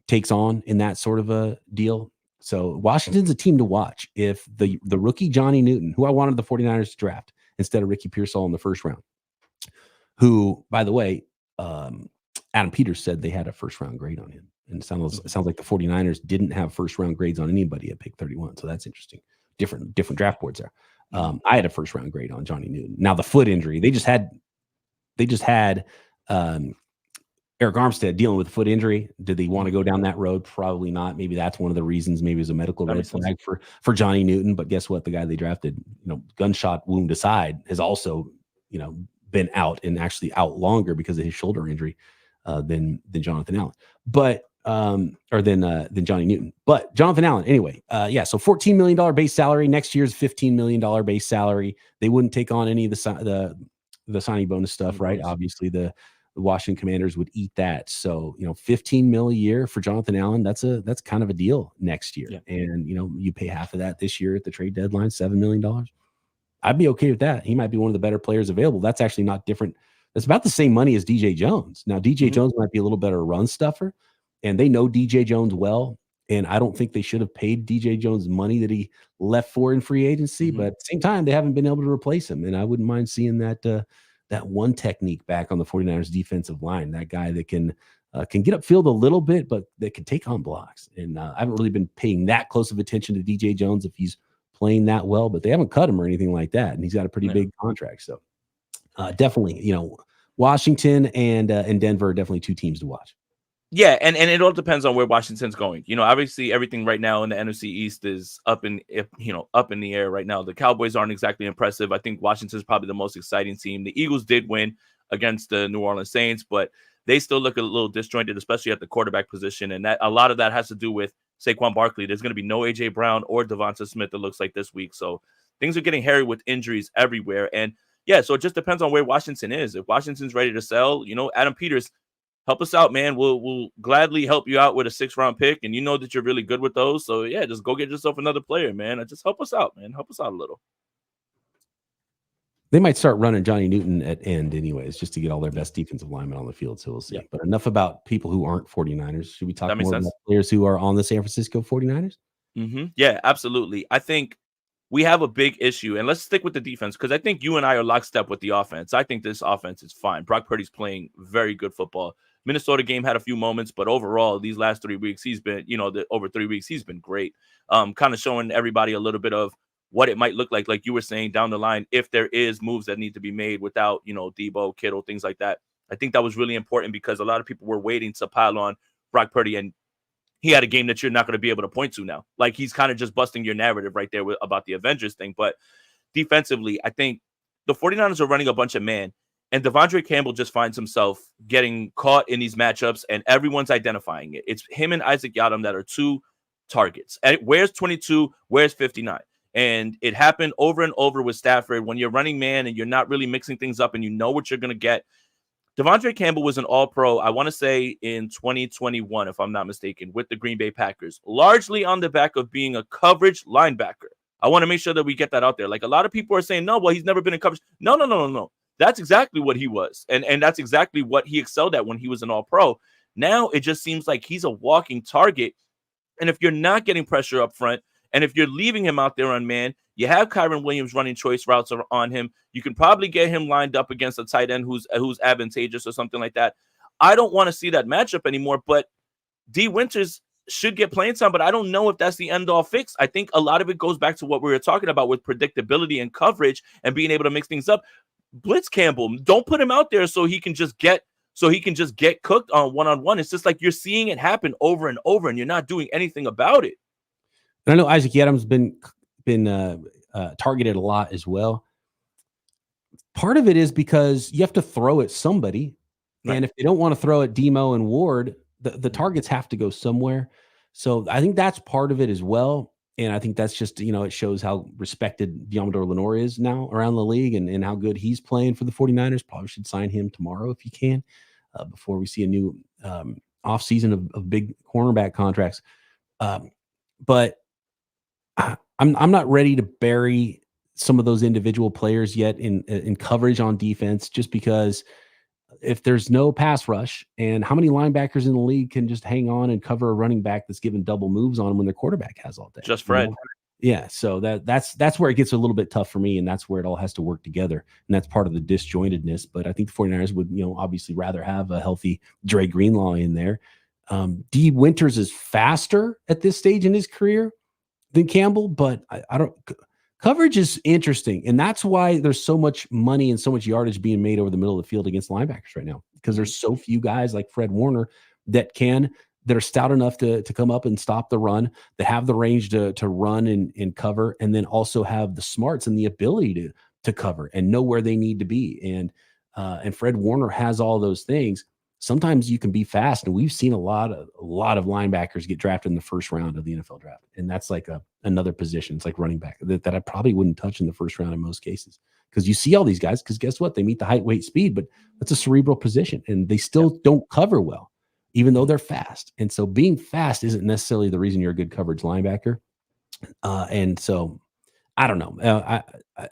takes on in that sort of a deal. So Washington's a team to watch. If the rookie Johnny Newton, who I wanted the 49ers to draft instead of Ricky Pearsall in the first round, who, by the way, Adam Peters said they had a first-round grade on him. And it sounds like the 49ers didn't have first-round grades on anybody at pick 31. So that's interesting. Different draft boards there. I had a first-round grade on Johnny Newton. Now, the foot injury, they just had Eric Armstead dealing with a foot injury. Did they want to go down that road? Probably not. Maybe that's one of the reasons. Maybe it was a medical red flag for Johnny Newton. But guess what? The guy they drafted, gunshot wound aside, has also, been out, and actually out longer because of his shoulder injury than Jonathan Allen. But than Johnny Newton. But Jonathan Allen, anyway. So $14 million base salary. Next year's $15 million base salary. They wouldn't take on any of the signing bonus stuff, right? Obviously, the the Washington Commanders would eat that. So, 15 mil a year for Jonathan Allen, that's kind of a deal next year. Yeah. And, you pay half of that this year at the trade deadline, $7 million. I'd be okay with that. He might be one of the better players available. That's actually not different. That's about the same money as DJ Jones. Now, DJ Jones might be a little better run stuffer, and they know DJ Jones well. And I don't think they should have paid DJ Jones money that he left for in free agency. But at the same time, they haven't been able to replace him. And I wouldn't mind seeing that one technique back on the 49ers defensive line, that guy that can get upfield a little bit, but that can take on blocks. And I haven't really been paying that close of attention to DJ Jones if he's playing that well, but they haven't cut him or anything like that. And he's got a pretty big contract. So definitely, Washington and Denver are definitely two teams to watch. Yeah, and it all depends on where Washington's going. Obviously everything right now in the NFC East is up in the air right now. The Cowboys aren't exactly impressive. I think Washington's probably the most exciting team. The Eagles did win against the New Orleans Saints, but they still look a little disjointed, especially at the quarterback position. And that a lot of that has to do with Saquon Barkley. There's going to be no AJ Brown or Devonta Smith, it looks like, this week. So things are getting hairy with injuries everywhere. And yeah, so it just depends on where Washington is. If Washington's ready to sell, Adam Peters, help us out, man. We'll gladly help you out with a 6th-round pick, and that you're really good with those. So yeah, just go get yourself another player, man. And just help us out, man. Help us out a little. They might start running Johnny Newton at end anyways, just to get all their best defensive linemen on the field. So we'll see. Yeah. But enough about people who aren't 49ers. Should we talk more about players who are on the San Francisco 49ers? Yeah, absolutely. I think we have a big issue, and let's stick with the defense, because I think you and I are lockstep with the offense. I think this offense is fine. Brock Purdy's playing very good football. Minnesota game had a few moments, but overall, these last 3 weeks, he's been, over 3 weeks, he's been great. Kind of showing everybody a little bit of what it might look like you were saying, down the line, if there is moves that need to be made without, Deebo, KIttle, things like that. I think that was really important because a lot of people were waiting to pile on Brock Purdy, and he had a game that you're not going to be able to point to now. Like, he's kind of just busting your narrative right there about the Avengers thing. But defensively, I think the 49ers are running a bunch of man, and Devondre Campbell just finds himself getting caught in these matchups, and everyone's identifying it. It's him and Isaac Yiadom that are two targets. And where's 22? Where's 59? And it happened over and over with Stafford. When you're running man and you're not really mixing things up and you know what you're going to get. Devondre Campbell was an all-pro, I want to say, in 2021, if I'm not mistaken, with the Green Bay Packers, largely on the back of being a coverage linebacker. I want to make sure that we get that out there. Like, a lot of people are saying, no, well, he's never been in coverage. No. That's exactly what he was. And that's exactly what he excelled at when he was an all-pro. Now it just seems like he's a walking target. And if you're not getting pressure up front, and if you're leaving him out there on man, you have Kyron Williams running choice routes on him. You can probably get him lined up against a tight end who's advantageous or something like that. I don't want to see that matchup anymore, but D. Winters should get playing time, but I don't know if that's the end-all fix. I think a lot of it goes back to what we were talking about with predictability and coverage and being able to mix things up. Blitz Campbell, don't put him out there so he can just get cooked on one-on-one. It's just like you're seeing it happen over and over, and you're not doing anything about it. And I know Isaac Yiadom's been targeted a lot as well. Part of it is because you have to throw at somebody, right? And if they don't want to throw at Demo and Ward, the targets have to go somewhere. So I think that's part of it as well. And I think that's just, it shows how respected Deommodore Lenoir is now around the league and how good he's playing for the 49ers. Probably should sign him tomorrow if you can, before we see a new offseason of big cornerback contracts. But I'm not ready to bury some of those individual players yet in coverage on defense, just because if there's no pass rush, and how many linebackers in the league can just hang on and cover a running back that's given double moves on him when their quarterback has all day? Just Fred. Yeah. So that's where it gets a little bit tough for me, and that's where it all has to work together. And that's part of the disjointedness. But I think the 49ers would, obviously rather have a healthy Dre Greenlaw in there. D. Winters is faster at this stage in his career than Campbell, but I don't. Coverage is interesting, and that's why there's so much money and so much yardage being made over the middle of the field against linebackers right now, because there's so few guys like Fred Warner that are stout enough to come up and stop the run, that have the range to run and cover, and then also have the smarts and the ability to cover and know where they need to be. And Fred Warner has all those things. Sometimes you can be fast, and we've seen a lot of linebackers get drafted in the first round of the NFL draft, and that's like another position. It's like running back that I probably wouldn't touch in the first round in most cases. because you see all these guys, because guess what? They meet the height, weight, speed, but that's a cerebral position, and they still don't cover well, even though they're fast. And so being fast isn't necessarily the reason you're a good coverage linebacker. And so I don't know.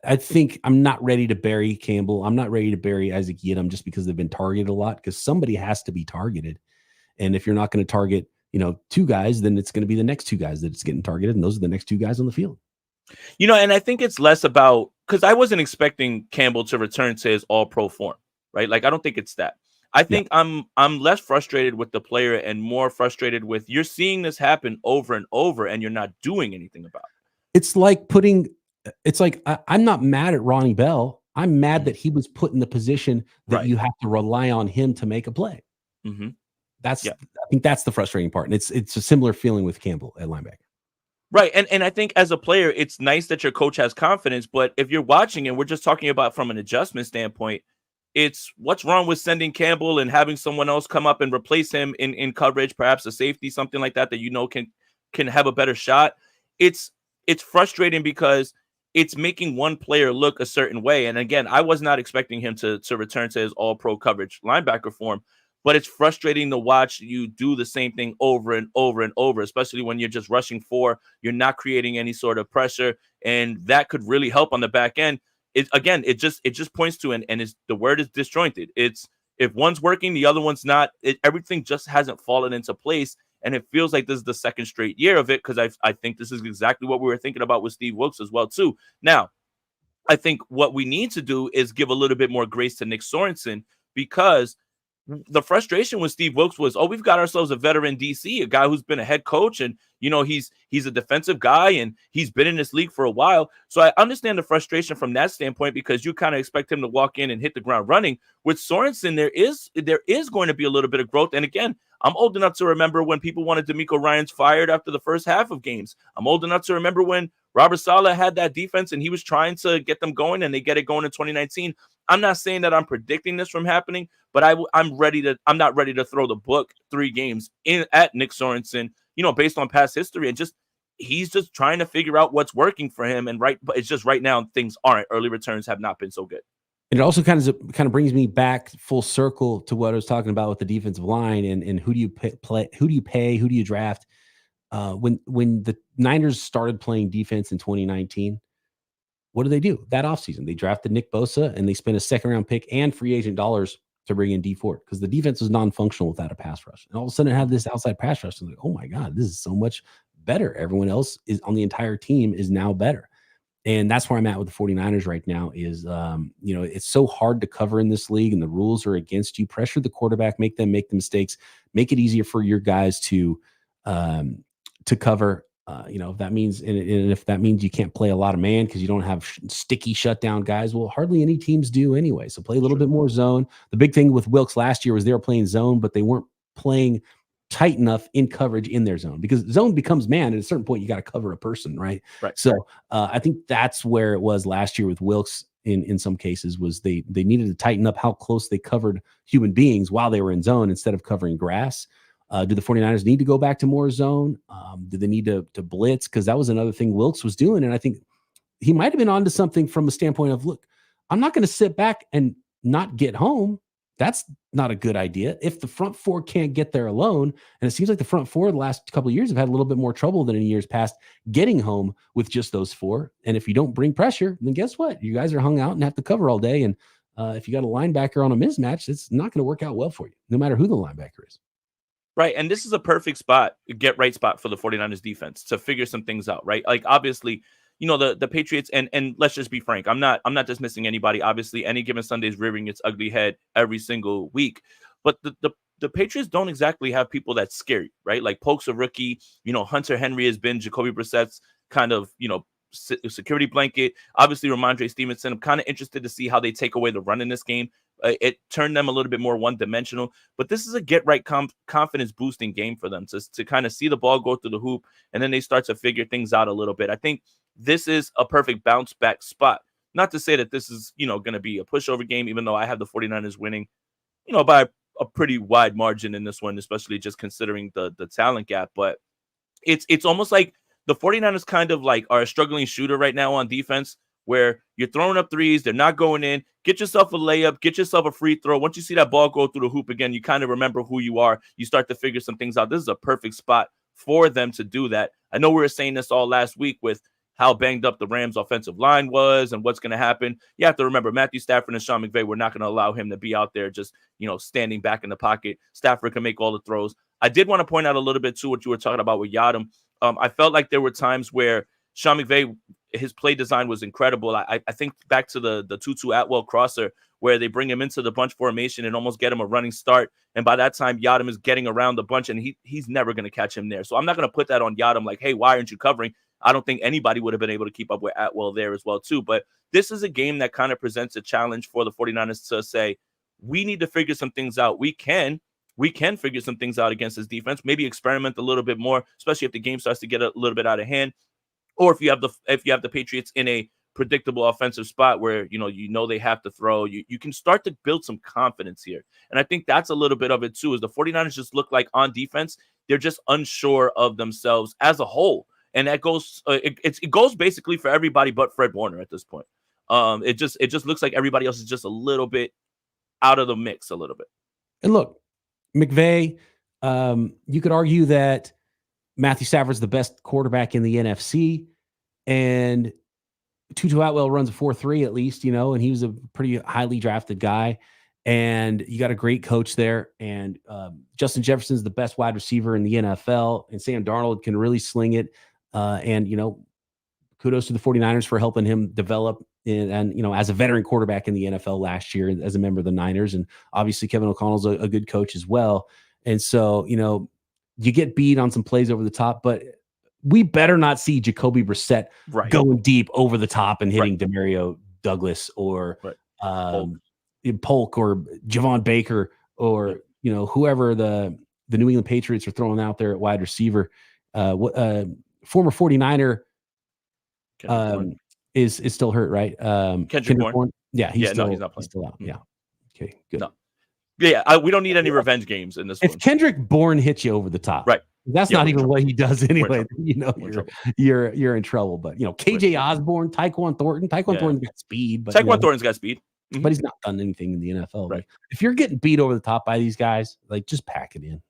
I think I'm not ready to bury Campbell. I'm not ready to bury Isaac Yiadom just because they've been targeted a lot, because somebody has to be targeted. And if you're not going to target, two guys, then it's going to be the next two guys that's getting targeted. And those are the next two guys on the field. And I think it's less about, because I wasn't expecting Campbell to return to his all-pro form, right? Like, I don't think it's that. I think I'm less frustrated with the player and more frustrated with, you're seeing this happen over and over and you're not doing anything about it. It's like I'm not mad at Ronnie Bell. I'm mad that he was put in the position that you have to rely on him to make a play. Mm-hmm. I think that's the frustrating part. And it's a similar feeling with Campbell at linebacker. Right. And I think as a player, it's nice that your coach has confidence. But if you're watching and we're just talking about from an adjustment standpoint, it's what's wrong with sending Campbell and having someone else come up and replace him in coverage, perhaps a safety, something like that can have a better shot. It's frustrating because it's making one player look a certain way. And again, I was not expecting him to return to his all-pro coverage linebacker form. But it's frustrating to watch you do the same thing over and over and over, especially when you're just rushing four. You're not creating any sort of pressure, and that could really help on the back end. It just points to the word is disjointed. It's if one's working, the other one's not. Everything just hasn't fallen into place, and it feels like this is the second straight year of it, because I think this is exactly what we were thinking about with Steve Wilks as well too. Now, I think what we need to do is give a little bit more grace to Nick Sorensen, because the frustration with Steve Wilks was, we've got ourselves a veteran DC, a guy who's been a head coach, and he's a defensive guy, and he's been in this league for a while. So I understand the frustration from that standpoint, because you kind of expect him to walk in and hit the ground running. With Sorensen, there is going to be a little bit of growth. And again, I'm old enough to remember when people wanted D'Amico Ryans fired after the first half of games. I'm old enough to remember when Robert Saleh had that defense and he was trying to get them going, and they get it going in 2019. I'm not saying that I'm predicting this from happening, but I'm not ready to throw the book 3 games at Nick Sorensen, based on past history, and he's just trying to figure out what's working for him. But it's just right now things aren't. Early returns have not been so good. And it also kind of brings me back full circle to what I was talking about with the defensive line and who do you play, who do you pay, who do you draft? When the Niners started playing defense in 2019, what do? That offseason, they drafted Nick Bosa and they spent a second-round pick and free agent dollars to bring in Dee Ford, because the defense was non-functional without a pass rush. And all of a sudden, it had this outside pass rush. And like, oh my God, this is so much better. Everyone else is on the entire team is now better. And that's where I'm at with the 49ers right now is, it's so hard to cover in this league and the rules are against you. Pressure the quarterback, make the mistakes, make it easier for your guys to cover. If that means, and if that means you can't play a lot of man because you don't have sticky shutdown guys, well, hardly any teams do anyway. So play a little bit more zone. The big thing with Wilks last year was they were playing zone, but they weren't playing tight enough in coverage in their zone, because zone becomes man. At a certain point, you got to cover a person, right? So I think that's where it was last year with Wilks. In some cases, was they needed to tighten up how close they covered human beings while they were in zone instead of covering grass. Do the 49ers need to go back to more zone? Do they need to blitz? Because that was another thing Wilks was doing. And I think he might have been onto something from a standpoint of, look, I'm not going to sit back and not get home. That's not a good idea. If the front four can't get there alone, and it seems like the front four the last couple of years have had a little bit more trouble than in years past getting home with just those four. And if you don't bring pressure, then guess what? You guys are hung out and have to cover all day. And if you got a linebacker on a mismatch, it's not going to work out well for you, no matter who the linebacker is. Right. And this is a perfect spot for the 49ers defense to figure some things out, right? Like, obviously, the Patriots, and let's just be frank, I'm not dismissing anybody. Obviously, any given Sunday is rearing its ugly head every single week. But the Patriots don't exactly have people that scare you, right? Like, Polk's a rookie. Hunter Henry has been Jacoby Brissett's kind of, security blanket. Obviously, Ramondre Stevenson, I'm kind of interested to see how they take away the run in this game. It turned them a little bit more one-dimensional, but this is a get-right confidence boosting game for them to kind of see the ball go through the hoop, and then they start to figure things out a little bit. I think this is a perfect bounce-back spot. Not to say that this is, going to be a pushover game, even though I have the 49ers winning, by a pretty wide margin in this one, especially just considering the talent gap. But it's almost like the 49ers kind of like are a struggling shooter right now on defense, where You're throwing up threes. They're not going in. Get yourself a layup. Get yourself a free throw. Once you see that ball go through the hoop again, you kind of remember who you are. You start to figure some things out. This is a perfect spot for them to do that. I know we were saying this all last week with how banged up the Rams offensive line was and what's going to happen. You have to remember Matthew Stafford and Sean McVay were not going to allow him to be out there just, standing back in the pocket. Stafford can make all the throws. I did want to point out a little bit too what you were talking about with Yadam. I felt like there were times where Sean McVay, his play design was incredible. I think back to the Tutu Atwell crosser where they bring him into the bunch formation and almost get him a running start. And by that time, Yadam is getting around the bunch and he's never going to catch him there. So I'm not going to put that on Yadam like, hey, why aren't you covering? I don't think anybody would have been able to keep up with Atwell there as well, too. But this is a game that kind of presents a challenge for the 49ers to say, we need to figure some things out. We can figure some things out against this defense, maybe experiment a little bit more, especially if the game starts to get a little bit out of hand. Or if you have the Patriots in a predictable offensive spot where they have to throw, you can start to build some confidence here. And I think that's a little bit of it too, is the 49ers just look like on defense, they're just unsure of themselves as a whole. And that goes it goes basically for everybody but Fred Warner at this point. It just looks like everybody else is just a little bit out of the mix a little bit. And look, McVay, you could argue that Matthew Stafford's the best quarterback in the NFC, and Tutu Atwell runs a 4.3 at least, and he was a pretty highly drafted guy. And you got a great coach there. And Justin Jefferson's the best wide receiver in the NFL, and Sam Darnold can really sling it. And kudos to the 49ers for helping him develop and as a veteran quarterback in the NFL last year as a member of the Niners. And obviously Kevin O'Connell's a good coach as well. And so, you get beat on some plays over the top, but we better not see Jacoby Brissett going deep over the top and hitting Demario Douglas or Polk or Javon Baker or, whoever the New England Patriots are throwing out there at wide receiver. Former 49er is still hurt, right? Kendrick Bourne. Yeah, he's not playing. He's still out. Mm-hmm. Yeah. Okay, good. No. Yeah, we don't need any revenge games in this if one. Kendrick Bourne hits you over the top, right? That's not even what he does anyway. You're in trouble. But KJ Osborne, Tyquan Thornton. Thornton's got speed, but Tyquan Thornton's got speed, but he's not done anything in the NFL. Right. Like, if you're getting beat over the top by these guys, like just pack it in.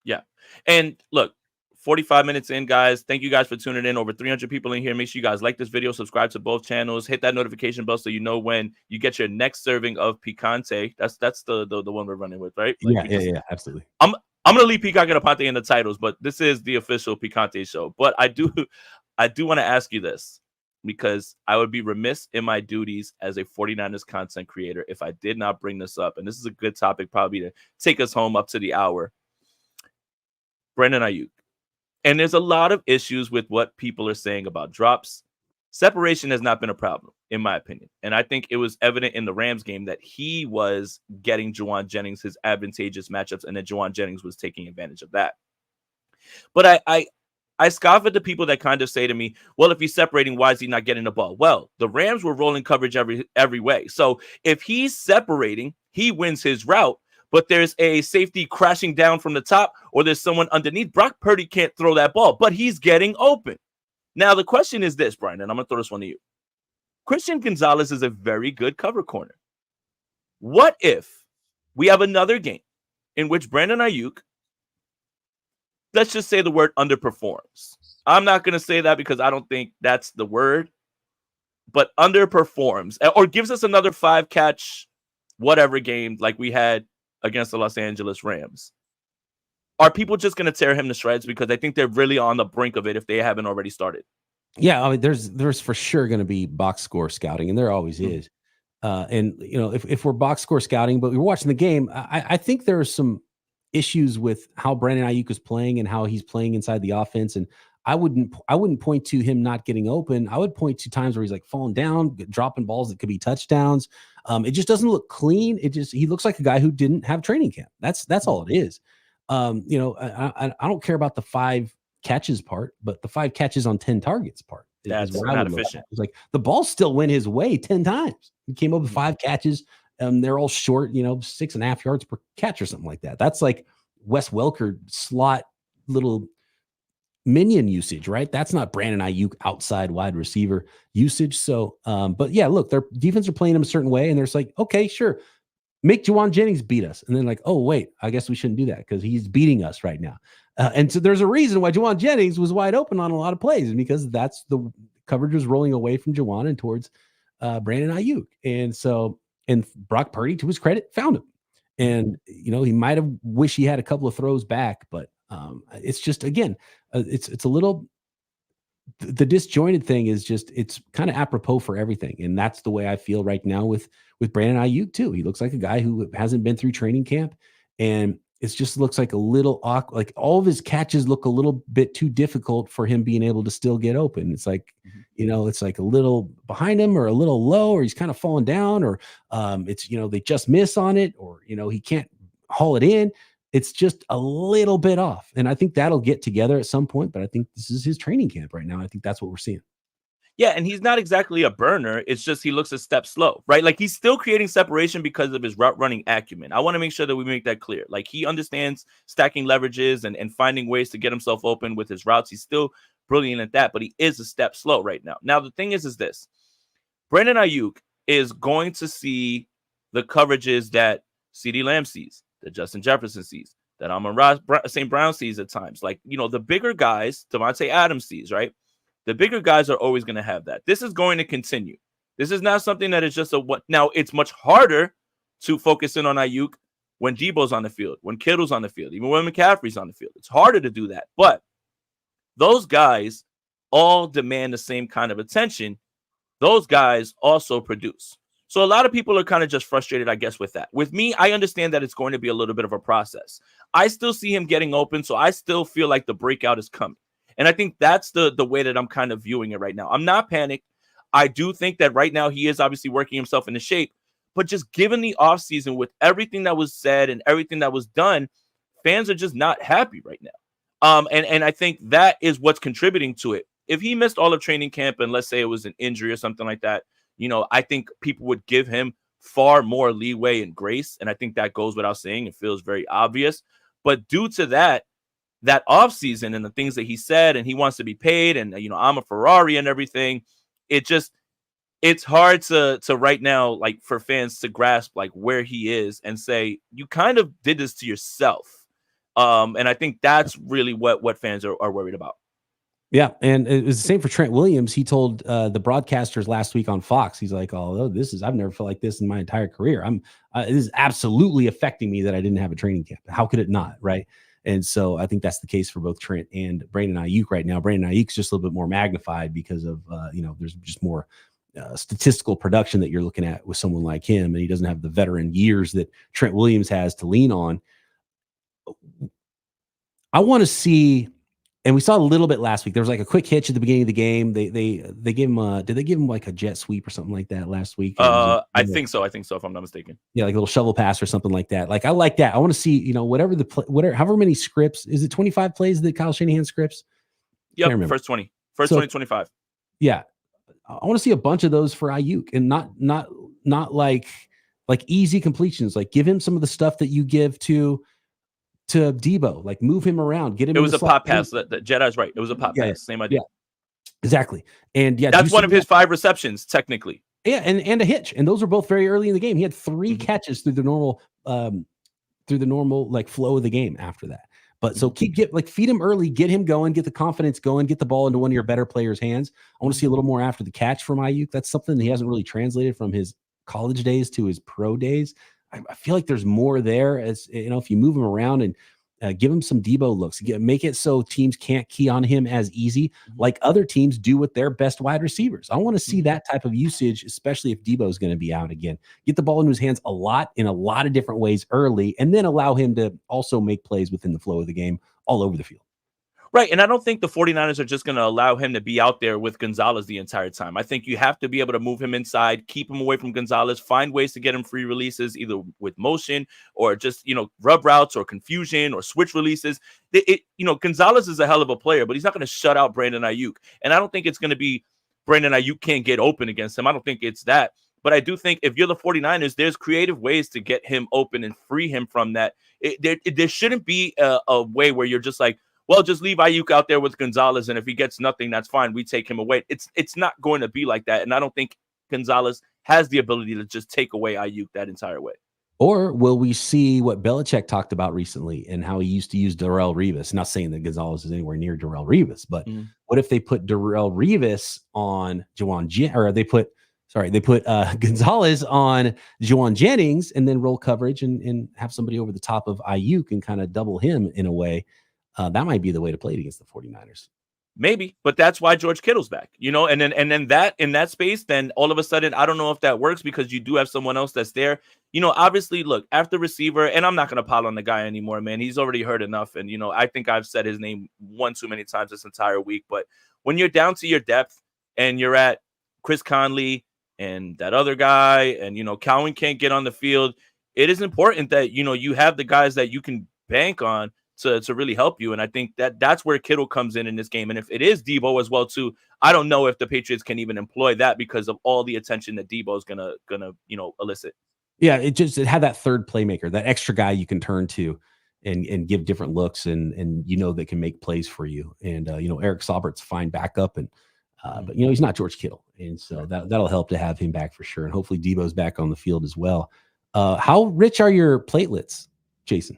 Yeah, and look. 45 minutes in, guys. Thank you guys for tuning in. Over 300 people in here. Make sure you guys like this video, subscribe to both channels, hit that notification bell so you know when you get your next serving of Picante. That's the one we're running with, right? Yeah, absolutely. I'm gonna leave Peacock and Aponte in the titles, but this is the official Picante show. But I do want to ask you this, because I would be remiss in my duties as a 49ers content creator if I did not bring this up. And this is a good topic probably to take us home up to the hour. Brandon Ayuk. And there's a lot of issues with what people are saying about drops. Separation has not been a problem, in my opinion. And I think it was evident in the Rams game that he was getting Juwan Jennings his advantageous matchups, and that Juwan Jennings was taking advantage of that. But I scoff at the people that kind of say to me, well, if he's separating, why is he not getting the ball? Well, the Rams were rolling coverage every way. So if he's separating, he wins his route. But there's a safety crashing down from the top, or there's someone underneath. Brock Purdy can't throw that ball, but he's getting open. Now, the question is this, Brian, and I'm going to throw this one to you. Chrstian Gonzalez is a very good cover corner. What if we have another game in which Brandon Ayuk, let's just say the word underperforms. I'm not going to say that because I don't think that's the word, but underperforms or gives us another 5-catch whatever game like we had against the Los Angeles Rams. Are people just going to tear him to shreds because they think they're really on the brink of it if they haven't already started? Yeah, I mean, there's for sure going to be box score scouting, and there always is. And if we're box score scouting, but we're watching the game, I think there are some issues with how Brandon Ayuk is playing and how he's playing inside the offense. And I wouldn't point to him not getting open. I would point to times where he's like falling down, dropping balls that could be touchdowns. It just doesn't look clean. He looks like a guy who didn't have training camp. That's all it is. I don't care about the 5 catches part, but the 5 catches on 10 targets part. That's not efficient. It's like the ball still went his way 10 times. He came up with 5 catches. They're all short, 6.5 yards per catch or something like that. That's like Wes Welker slot little minion usage, right? That's not Brandon Ayuk outside wide receiver usage. So, but yeah, look, their defense are playing him a certain way, and there's like, okay, sure, make Juwan Jennings beat us, and then like, oh wait, I guess we shouldn't do that because he's beating us right now. And so there's a reason why Juwan Jennings was wide open on a lot of plays, because that's the coverage was rolling away from Juwan and towards Brandon Ayuk, and Brock Purdy, to his credit, found him. And he might have wished he had a couple of throws back, but it's just, again, it's a little, the disjointed thing is just, it's kind of apropos for everything. And that's the way I feel right now with Brandon Ayuk too. He looks like a guy who hasn't been through training camp, and it just looks like a little awkward. Like all of his catches look a little bit too difficult for him being able to still get open. It's like, it's like a little behind him or a little low, or he's kind of falling down, or it's, they just miss on it, or, he can't haul it in. It's just a little bit off. And I think that'll get together at some point, but I think this is his training camp right now. I think that's what we're seeing. Yeah, and he's not exactly a burner. It's just he looks a step slow, right? Like he's still creating separation because of his route running acumen. I want to make sure that we make that clear. Like he understands stacking leverages and finding ways to get himself open with his routes. He's still brilliant at that, but he is a step slow right now. Now, the thing is this. Brandon Ayuk is going to see the coverages that CeeDee Lamb sees, that Justin Jefferson sees, that Amon-Ra St. Brown sees at times. Like, the bigger guys, Devontae Adams sees, right? The bigger guys are always going to have that. This is going to continue. This is not something that is just a what. Now, it's much harder to focus in on Ayuk when Deebo's on the field, when Kittle's on the field, even when McCaffrey's on the field. It's harder to do that. But those guys all demand the same kind of attention. Those guys also produce. So a lot of people are kind of just frustrated, I guess, with that. With me, I understand that it's going to be a little bit of a process. I still see him getting open, so I still feel like the breakout is coming. And I think that's the way that I'm kind of viewing it right now. I'm not panicked. I do think that right now he is obviously working himself into shape, but just given the offseason with everything that was said and everything that was done, fans are just not happy right now. And I think that is what's contributing to it. If he missed all of training camp and let's say it was an injury or something like that, I think people would give him far more leeway and grace. And I think that goes without saying. It feels very obvious. But due to that offseason and the things that he said, and he wants to be paid, and I'm a Ferrari and everything, it's hard to right now, like, for fans to grasp like where he is and say you kind of did this to yourself. And I think that's really what fans are worried about. Yeah, and it was the same for Trent Williams. He told the broadcasters last week on Fox, he's like, "Oh, I've never felt like this in my entire career. This is absolutely affecting me that I didn't have a training camp. How could it not, right?" And so I think that's the case for both Trent and Brandon Ayuk right now. Brandon Ayuk's just a little bit more magnified because of there's just more statistical production that you're looking at with someone like him, and he doesn't have the veteran years that Trent Williams has to lean on. I want to see. And we saw a little bit last week. There was like a quick hitch at the beginning of the game. They gave him did they give him like a jet sweep or something like that last week? I think so. If I'm not mistaken. Yeah, like a little shovel pass or something like that. Like I like that. I want to see, however many scripts. Is it 25 plays that Kyle Shanahan scripts? Yep, first 20. 25. Yeah. I want to see a bunch of those for Ayuk, and not like easy completions. Like give him some of the stuff that you give to Deebo, like move him around, get him. It was a pop pass. That Jedi's right. It was a pop pass. Same idea. Yeah, exactly. And yeah, that's one of his 5 receptions, technically. Yeah, and a hitch, and those were both very early in the game. He had 3 catches through the normal like flow of the game after that. But so feed him early, get him going, get the confidence going, get the ball into one of your better players' hands. I want to see a little more after the catch from Ayuk. That's something he hasn't really translated from his college days to his pro days. I feel like there's more there, as if you move him around and give him some Deebo looks, make it so teams can't key on him as easy like other teams do with their best wide receivers. I want to see that type of usage, especially if Deebo is going to be out again. Get the ball into his hands a lot in a lot of different ways early, and then allow him to also make plays within the flow of the game all over the field. Right, and I don't think the 49ers are just going to allow him to be out there with Gonzalez the entire time. I think you have to be able to move him inside, keep him away from Gonzalez, find ways to get him free releases, either with motion or just, rub routes or confusion or switch releases. Gonzalez is a hell of a player, but he's not going to shut out Brandon Ayuk. And I don't think it's going to be Brandon Ayuk can't get open against him. I don't think it's that. But I do think if you're the 49ers, there's creative ways to get him open and free him from that. There shouldn't be a way where you're just like, well, just leave Ayuk out there with Gonzalez, and if he gets nothing, that's fine. We take him away. It's not going to be like that, and I don't think Gonzalez has the ability to just take away Ayuk that entire way. Or will we see what Belichick talked about recently and how he used to use Darrelle Revis? Not saying that Gonzalez is anywhere near Darrelle Revis, but what if they put Darrelle Revis on they put Gonzalez on Juwan Jennings and then roll coverage and have somebody over the top of Ayuk and kind of double him in a way. That might be the way to play it against the 49ers. Maybe, but that's why George Kittle's back, and then that in that space, then all of a sudden, I don't know if that works because you do have someone else that's there. Obviously, look, after receiver, and I'm not going to pile on the guy anymore, man. He's already hurt enough. And, I think I've said his name one too many times this entire week. But when you're down to your depth and you're at Chris Conley and that other guy and, Cowan can't get on the field, it is important that, you have the guys that you can bank on to really help you. And I think that's where Kittle comes in this game. And if it is Deebo as well, too, I don't know if the Patriots can even employ that because of all the attention that Deebo is gonna elicit. Yeah, it had that third playmaker, that extra guy you can turn to and give different looks and that can make plays for you. And Eric Saubert's fine backup but he's not George Kittle. And so that'll help to have him back for sure. And hopefully Deebo's back on the field as well. How rich are your platelets, Jason?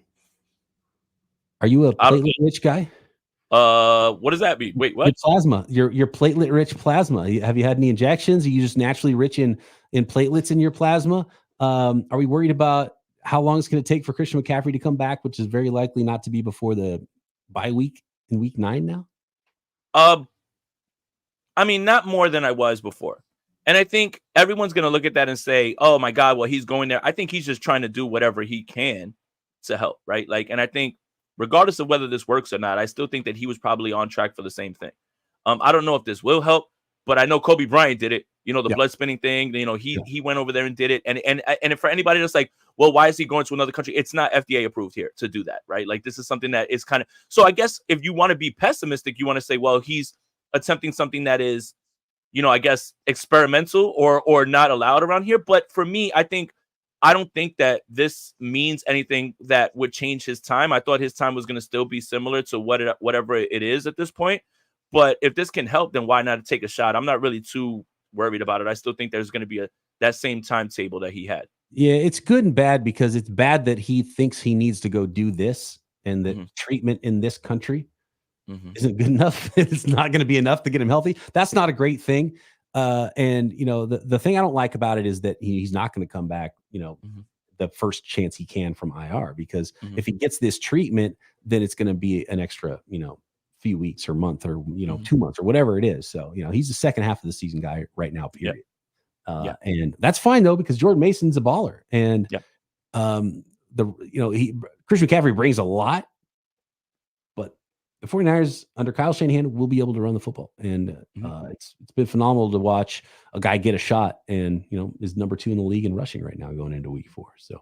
Are you a platelet rich guy? What does that mean? Wait, what? Your plasma, your platelet rich plasma. Have you had any injections? Are you just naturally rich in platelets in your plasma? Are we worried about how long it's going to take for Christian McCaffrey to come back, which is very likely not to be before the bye week in week 9 now? I mean, not more than I was before. And I think everyone's going to look at that and say, oh my God, well, he's going there. I think he's just trying to do whatever he can to help, right? And I think regardless of whether this works or not, I still think that he was probably on track for the same thing. I don't know if this will help, but I know Kobe Bryant did it. The blood spinning thing. He went over there and did it. And for anybody that's like, well, why is he going to another country? It's not FDA approved here to do that, right? This is something that is kind of. So I guess if you want to be pessimistic, you want to say, well, he's attempting something that is, I guess experimental or not allowed around here. But for me, I don't think that this means anything that would change his time. I thought his time was going to still be similar to whatever it is at this point. But if this can help, then why not take a shot? I'm not really too worried about it. I still think there's going to be that same timetable that he had. Yeah, it's good and bad because it's bad that he thinks he needs to go do this and that treatment in this country isn't good enough. It's not going to be enough to get him healthy. That's not a great thing. And the thing I don't like about it is that he's not going to come back, the first chance he can from IR, because if he gets this treatment, then it's going to be an extra, few weeks or month or 2 months or whatever it is. So he's the second half of the season guy right now, period. And that's fine though, because Jordan Mason's a baller, and Christian McCaffrey brings a lot, but the 49ers under Kyle Shanahan will be able to run the football, and it's been phenomenal to watch a guy get a shot and is number 2 in the league in rushing right now going into week 4. So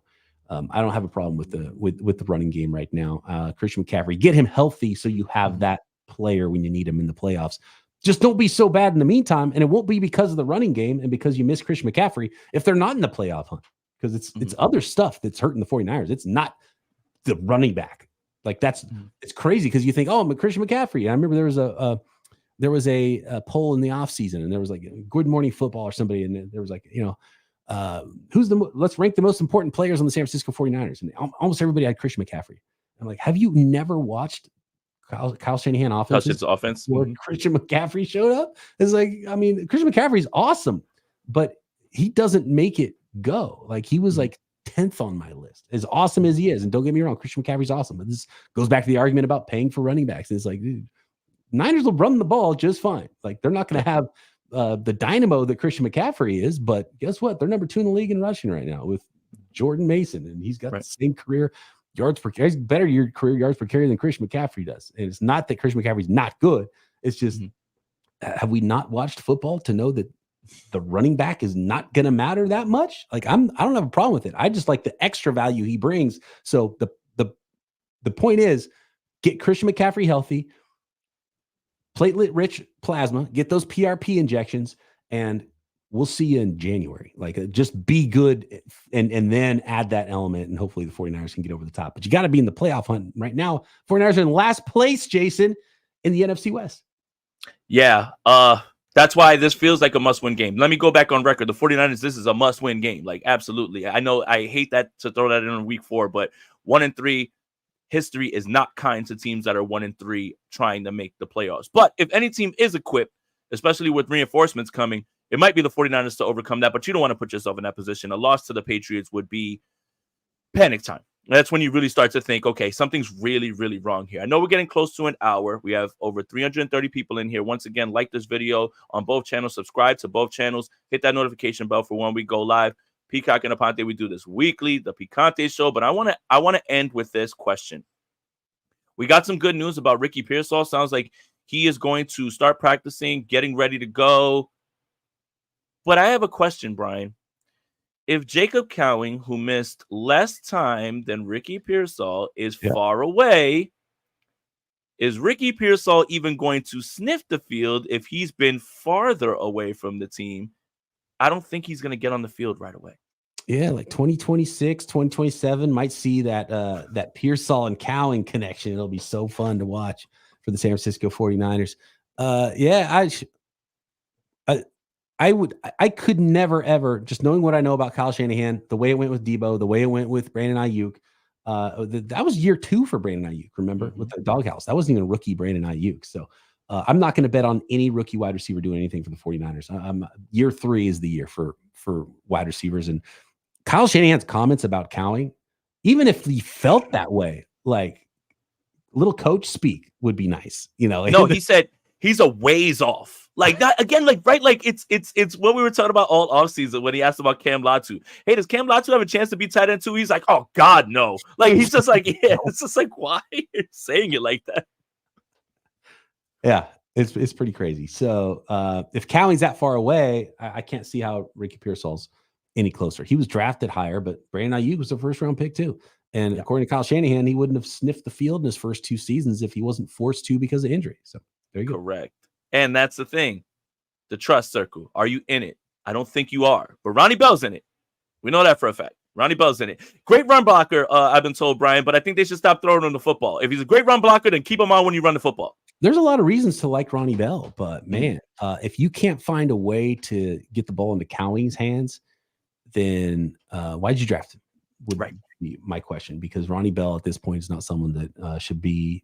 I don't have a problem with the running game right now. Christian McCaffrey, get him healthy so you have that player when you need him in the playoffs. Just don't be so bad in the meantime, and it won't be because of the running game and because you miss Christian McCaffrey if they're not in the playoff hunt, because it's other stuff that's hurting the 49ers. It's not the running back. It's crazy because you think, oh, Christian McCaffrey. I remember there was a poll in the offseason, and there was like Good Morning Football or somebody, and there was like, let's rank the most important players on the San Francisco 49ers. And almost everybody had Christian McCaffrey. I'm like, have you never watched Kyle Shanahan offense? Where Christian McCaffrey showed up? It's like, I mean, Christian McCaffrey's awesome, but he doesn't make it go. He was like 10th on my list, as awesome as he is. And don't get me wrong, Christian McCaffrey's awesome. But this goes back to the argument about paying for running backs. And it's like, dude, Niners will run the ball just fine. They're not going to have the dynamo that Christian McCaffrey is, but guess what? They're number 2 in the league in rushing right now with Jordan Mason, and he's got the same career yards per carry. He's better career yards per carry than Christian McCaffrey does. And it's not that Christian McCaffrey's not good. It's just, have we not watched football to know that the running back is not going to matter that much? I don't have a problem with it. I just like the extra value he brings. So the point is, get Christian McCaffrey healthy, platelet rich plasma, get those PRP injections, and we'll see you in January. Like, just be good and then add that element, and hopefully the 49ers can get over the top. But you got to be in the playoff hunt right now. 49ers are in last place, Jason, in the NFC West. Yeah, that's why this feels like a must-win game. Let me go back on record. The 49ers, this is a must-win game. Like, absolutely. I know I hate that to throw that in week 4, but 1-3, history is not kind to teams that are 1-3 trying to make the playoffs. But if any team is equipped, especially with reinforcements coming, it might be the 49ers to overcome that, but you don't want to put yourself in that position. A loss to the Patriots would be panic time. That's when you really start to think, okay, something's really, really wrong here. I know we're getting close to an hour. We have over 330 people in here. Once again, like this video on both channels, subscribe to both channels, hit that notification bell for when we go live. Peacock and Aponte, we do this weekly, the Picante Show. But I want to end with this question. We got some good news about Ricky Pearsall. Sounds like he is going to start practicing, getting ready to go. But I have a question, Brian. If Jacob Cowing, who missed less time than Ricky Pearsall, is far away, is Ricky Pearsall even going to sniff the field if he's been farther away from the team? I don't think he's going to get on the field right away. Yeah, like 2026, 2027 might see that Pearsall and Cowing connection. It'll be so fun to watch for the San Francisco 49ers. I could never, ever, just knowing what I know about Kyle Shanahan, the way it went with Deebo, the way it went with Brandon Ayuk, that was year 2 for Brandon Ayuk, remember, with the doghouse. That wasn't even rookie Brandon Ayuk. So I'm not going to bet on any rookie wide receiver doing anything for the 49ers. Year 3 is the year for wide receivers. And Kyle Shanahan's comments about Cowing, even if he felt that way, like little coach speak would be nice. No, he said he's a ways off. Like that again, like right, like it's what we were talking about all offseason when he asked about Cam Latu. Hey, does Cam Latu have a chance to be tight end too? He's like, oh God, no. Like he's just like, yeah, it's just like, why are you saying it like that? Yeah, it's pretty crazy. So if Cowing's that far away, I can't see how Ricky Pearsall's any closer. He was drafted higher, but Brandon Ayuk was a first-round pick too. And according to Kyle Shanahan, he wouldn't have sniffed the field in his first 2 seasons if he wasn't forced to because of injury. So there you go. Correct. And that's the thing. The trust circle. Are you in it? I don't think you are. But Ronnie Bell's in it. We know that for a fact. Ronnie Bell's in it. Great run blocker, I've been told, Brian, but I think they should stop throwing him the football. If he's a great run blocker, then keep him on when you run the football. There's a lot of reasons to like Ronnie Bell, but man, if you can't find a way to get the ball into Cowing's hands, then why'd you draft him? Would be my question, because Ronnie Bell at this point is not someone that should be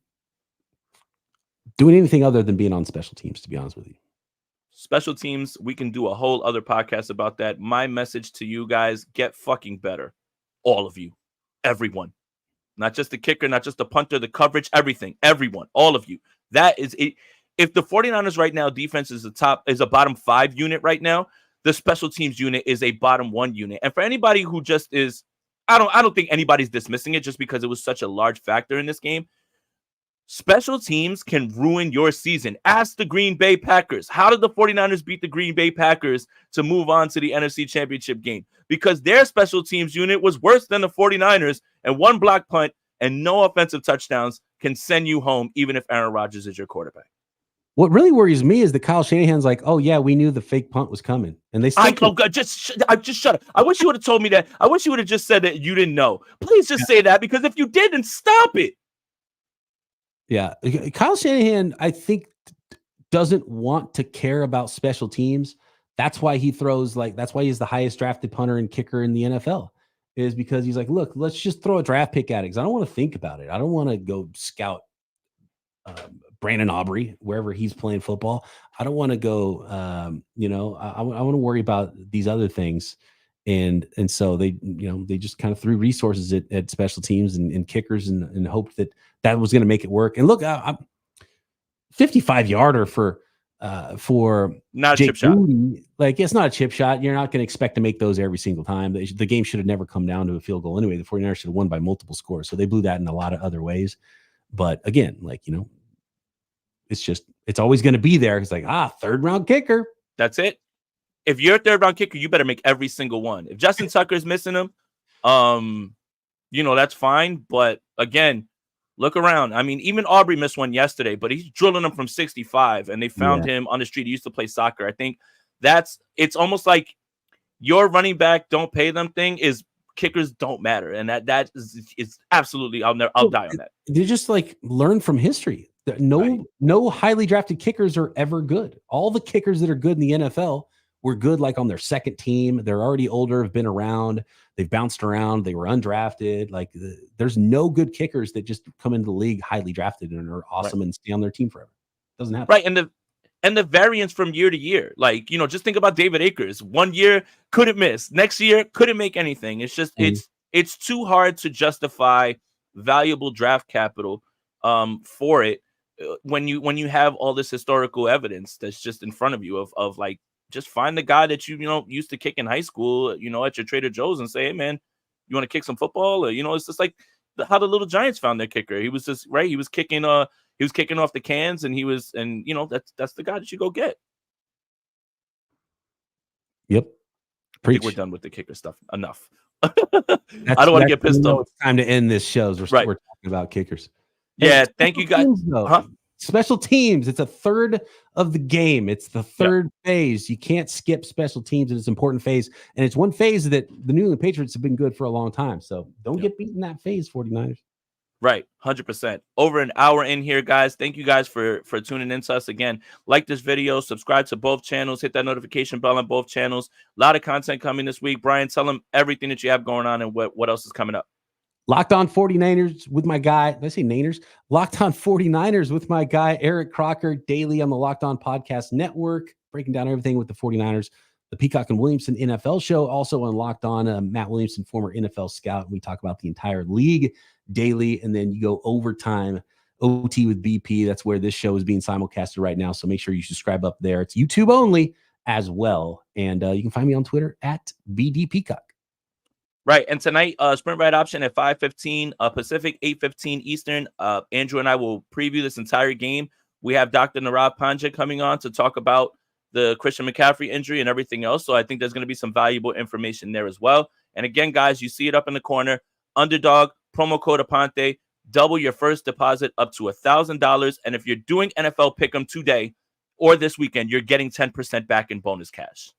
doing anything other than being on special teams, to be honest with you. Special teams, we can do a whole other podcast about that. My message to you guys, get fucking better. All of you. Everyone. Not just the kicker, not just the punter, the coverage, everything. Everyone. All of you. That is it. If the 49ers right now defense is a bottom 5 unit right now, the special teams unit is a bottom 1 unit. And for anybody who just is, I don't think anybody's dismissing it just because it was such a large factor in this game. Special teams can ruin your season. Ask the Green Bay Packers. How did the 49ers beat the Green Bay Packers to move on to the NFC Championship game? Because their special teams unit was worse than the 49ers, and 1 block punt and no offensive touchdowns can send you home, even if Aaron Rodgers is your quarterback. What really worries me is that Kyle Shanahan's like, oh, yeah, we knew the fake punt was coming. And they still just shut up. I wish you would have told me that. I wish you would have just said that you didn't know. Please just say that, because if you didn't, stop it. Yeah. Kyle Shanahan, I think, doesn't want to care about special teams. That's why he throws that's why he's the highest drafted punter and kicker in the NFL, is because he's like, look, let's just throw a draft pick at it, because I don't want to think about it. I don't want to go scout Brandon Aubrey wherever he's playing football. I don't want to go, I want to worry about these other things. And so they just kind of threw resources at special teams and kickers and hoped that was going to make it work. And look, I'm 55-yarder for not Jake a chip shot. Moody. Like, it's not a chip shot. You're not going to expect to make those every single time. The game should have never come down to a field goal anyway. The 49ers should have won by multiple scores. So they blew that in a lot of other ways. But again, it's always going to be there. It's like, 3rd round kicker. That's it. If you're a 3rd round kicker, you better make every single one. If Justin Tucker's missing him, that's fine. But again, look around. I mean, even Aubrey missed one yesterday, but he's drilling them from 65, and they found him on the street. He used to play soccer. I think it's almost like your running back don't pay them thing is kickers don't matter, and that is absolutely I'll die on that. They just like learn from history. No highly drafted kickers are ever good. All the kickers that are good in the NFL were good like on their second team. They're already older, have been around, they've bounced around, they were undrafted. Like there's no good kickers that just come into the league highly drafted and are awesome and stay on their team forever. Doesn't happen. Right, and the variance from year to year, like, you know, just think about David Akers. 1 year couldn't miss, next year couldn't make anything. It's just it's too hard to justify valuable draft capital for it when you have all this historical evidence that's just in front of you of like, just find the guy that you know used to kick in high school, you know, at your Trader Joe's and say, hey man, you want to kick some football? Or, you know, it's just like how the little Giants found their kicker. He was just he was kicking off the cans, and you know, that's the guy that you go get. Yep. I think we're done with the kicker stuff. Enough. I don't want to get pissed off. It's time to end this show. We're talking about kickers. Yeah, thank you guys. Special teams. It's a third of the game. It's the third phase. You can't skip special teams. It's an important phase. And it's one phase that the New England Patriots have been good for a long time. So don't get beaten that phase, 49ers. Right, 100%. Over an hour in here, guys. Thank you guys for tuning in to us again. Like this video, subscribe to both channels, hit that notification bell on both channels. A lot of content coming this week. Brian, tell them everything that you have going on and what else is coming up. Locked on 49ers with my guy. Did I say Niners? Locked on 49ers with my guy, Eric Crocker, daily on the Locked On Podcast Network, breaking down everything with the 49ers. The Peacock and Williamson NFL show, also on Locked On. Matt Williamson, former NFL scout. We talk about the entire league daily, and then you go overtime, OT with BP. That's where this show is being simulcasted right now, so make sure you subscribe up there. It's YouTube only as well, and you can find me on Twitter at BD Peacock. Right, and tonight, Sprint Ride Option at 5:15 Pacific, 8:15 Eastern. Andrew and I will preview this entire game. We have Dr. Nirav Pandya coming on to talk about the Chrstian McCaffrey injury and everything else, so I think there's going to be some valuable information there as well. And again, guys, you see it up in the corner. Underdog, promo code Aponte, double your first deposit up to $1,000. And if you're doing NFL Pick'em today or this weekend, you're getting 10% back in bonus cash.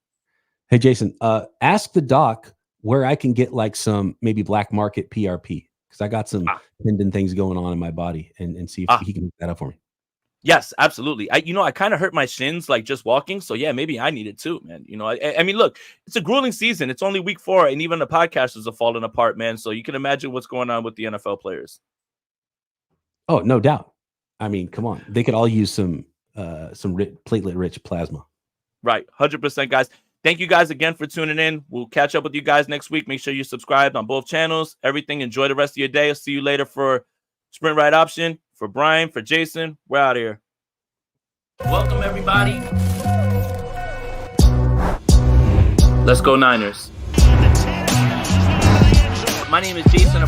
Hey, Jason, ask the doc where I can get like some maybe black market PRP, because I got some tendon things going on in my body, and see if he can hook that up for me. Yes, absolutely. I kind of hurt my shins like just walking. So yeah, maybe I need it too, man. You know, I mean, look, it's a grueling season. It's only week 4, and even the podcasters are falling apart, man. So you can imagine what's going on with the NFL players. Oh, no doubt. I mean, come on. They could all use some platelet-rich plasma. Right. 100%, guys. Thank you guys again for tuning in. We'll catch up with you guys next week. Make sure you're subscribed on both channels. Everything. Enjoy the rest of your day. I'll see you later for Sprint Ride Option. For Brian, for Jason, we're out of here. Welcome, everybody. Let's go Niners. My name is Jason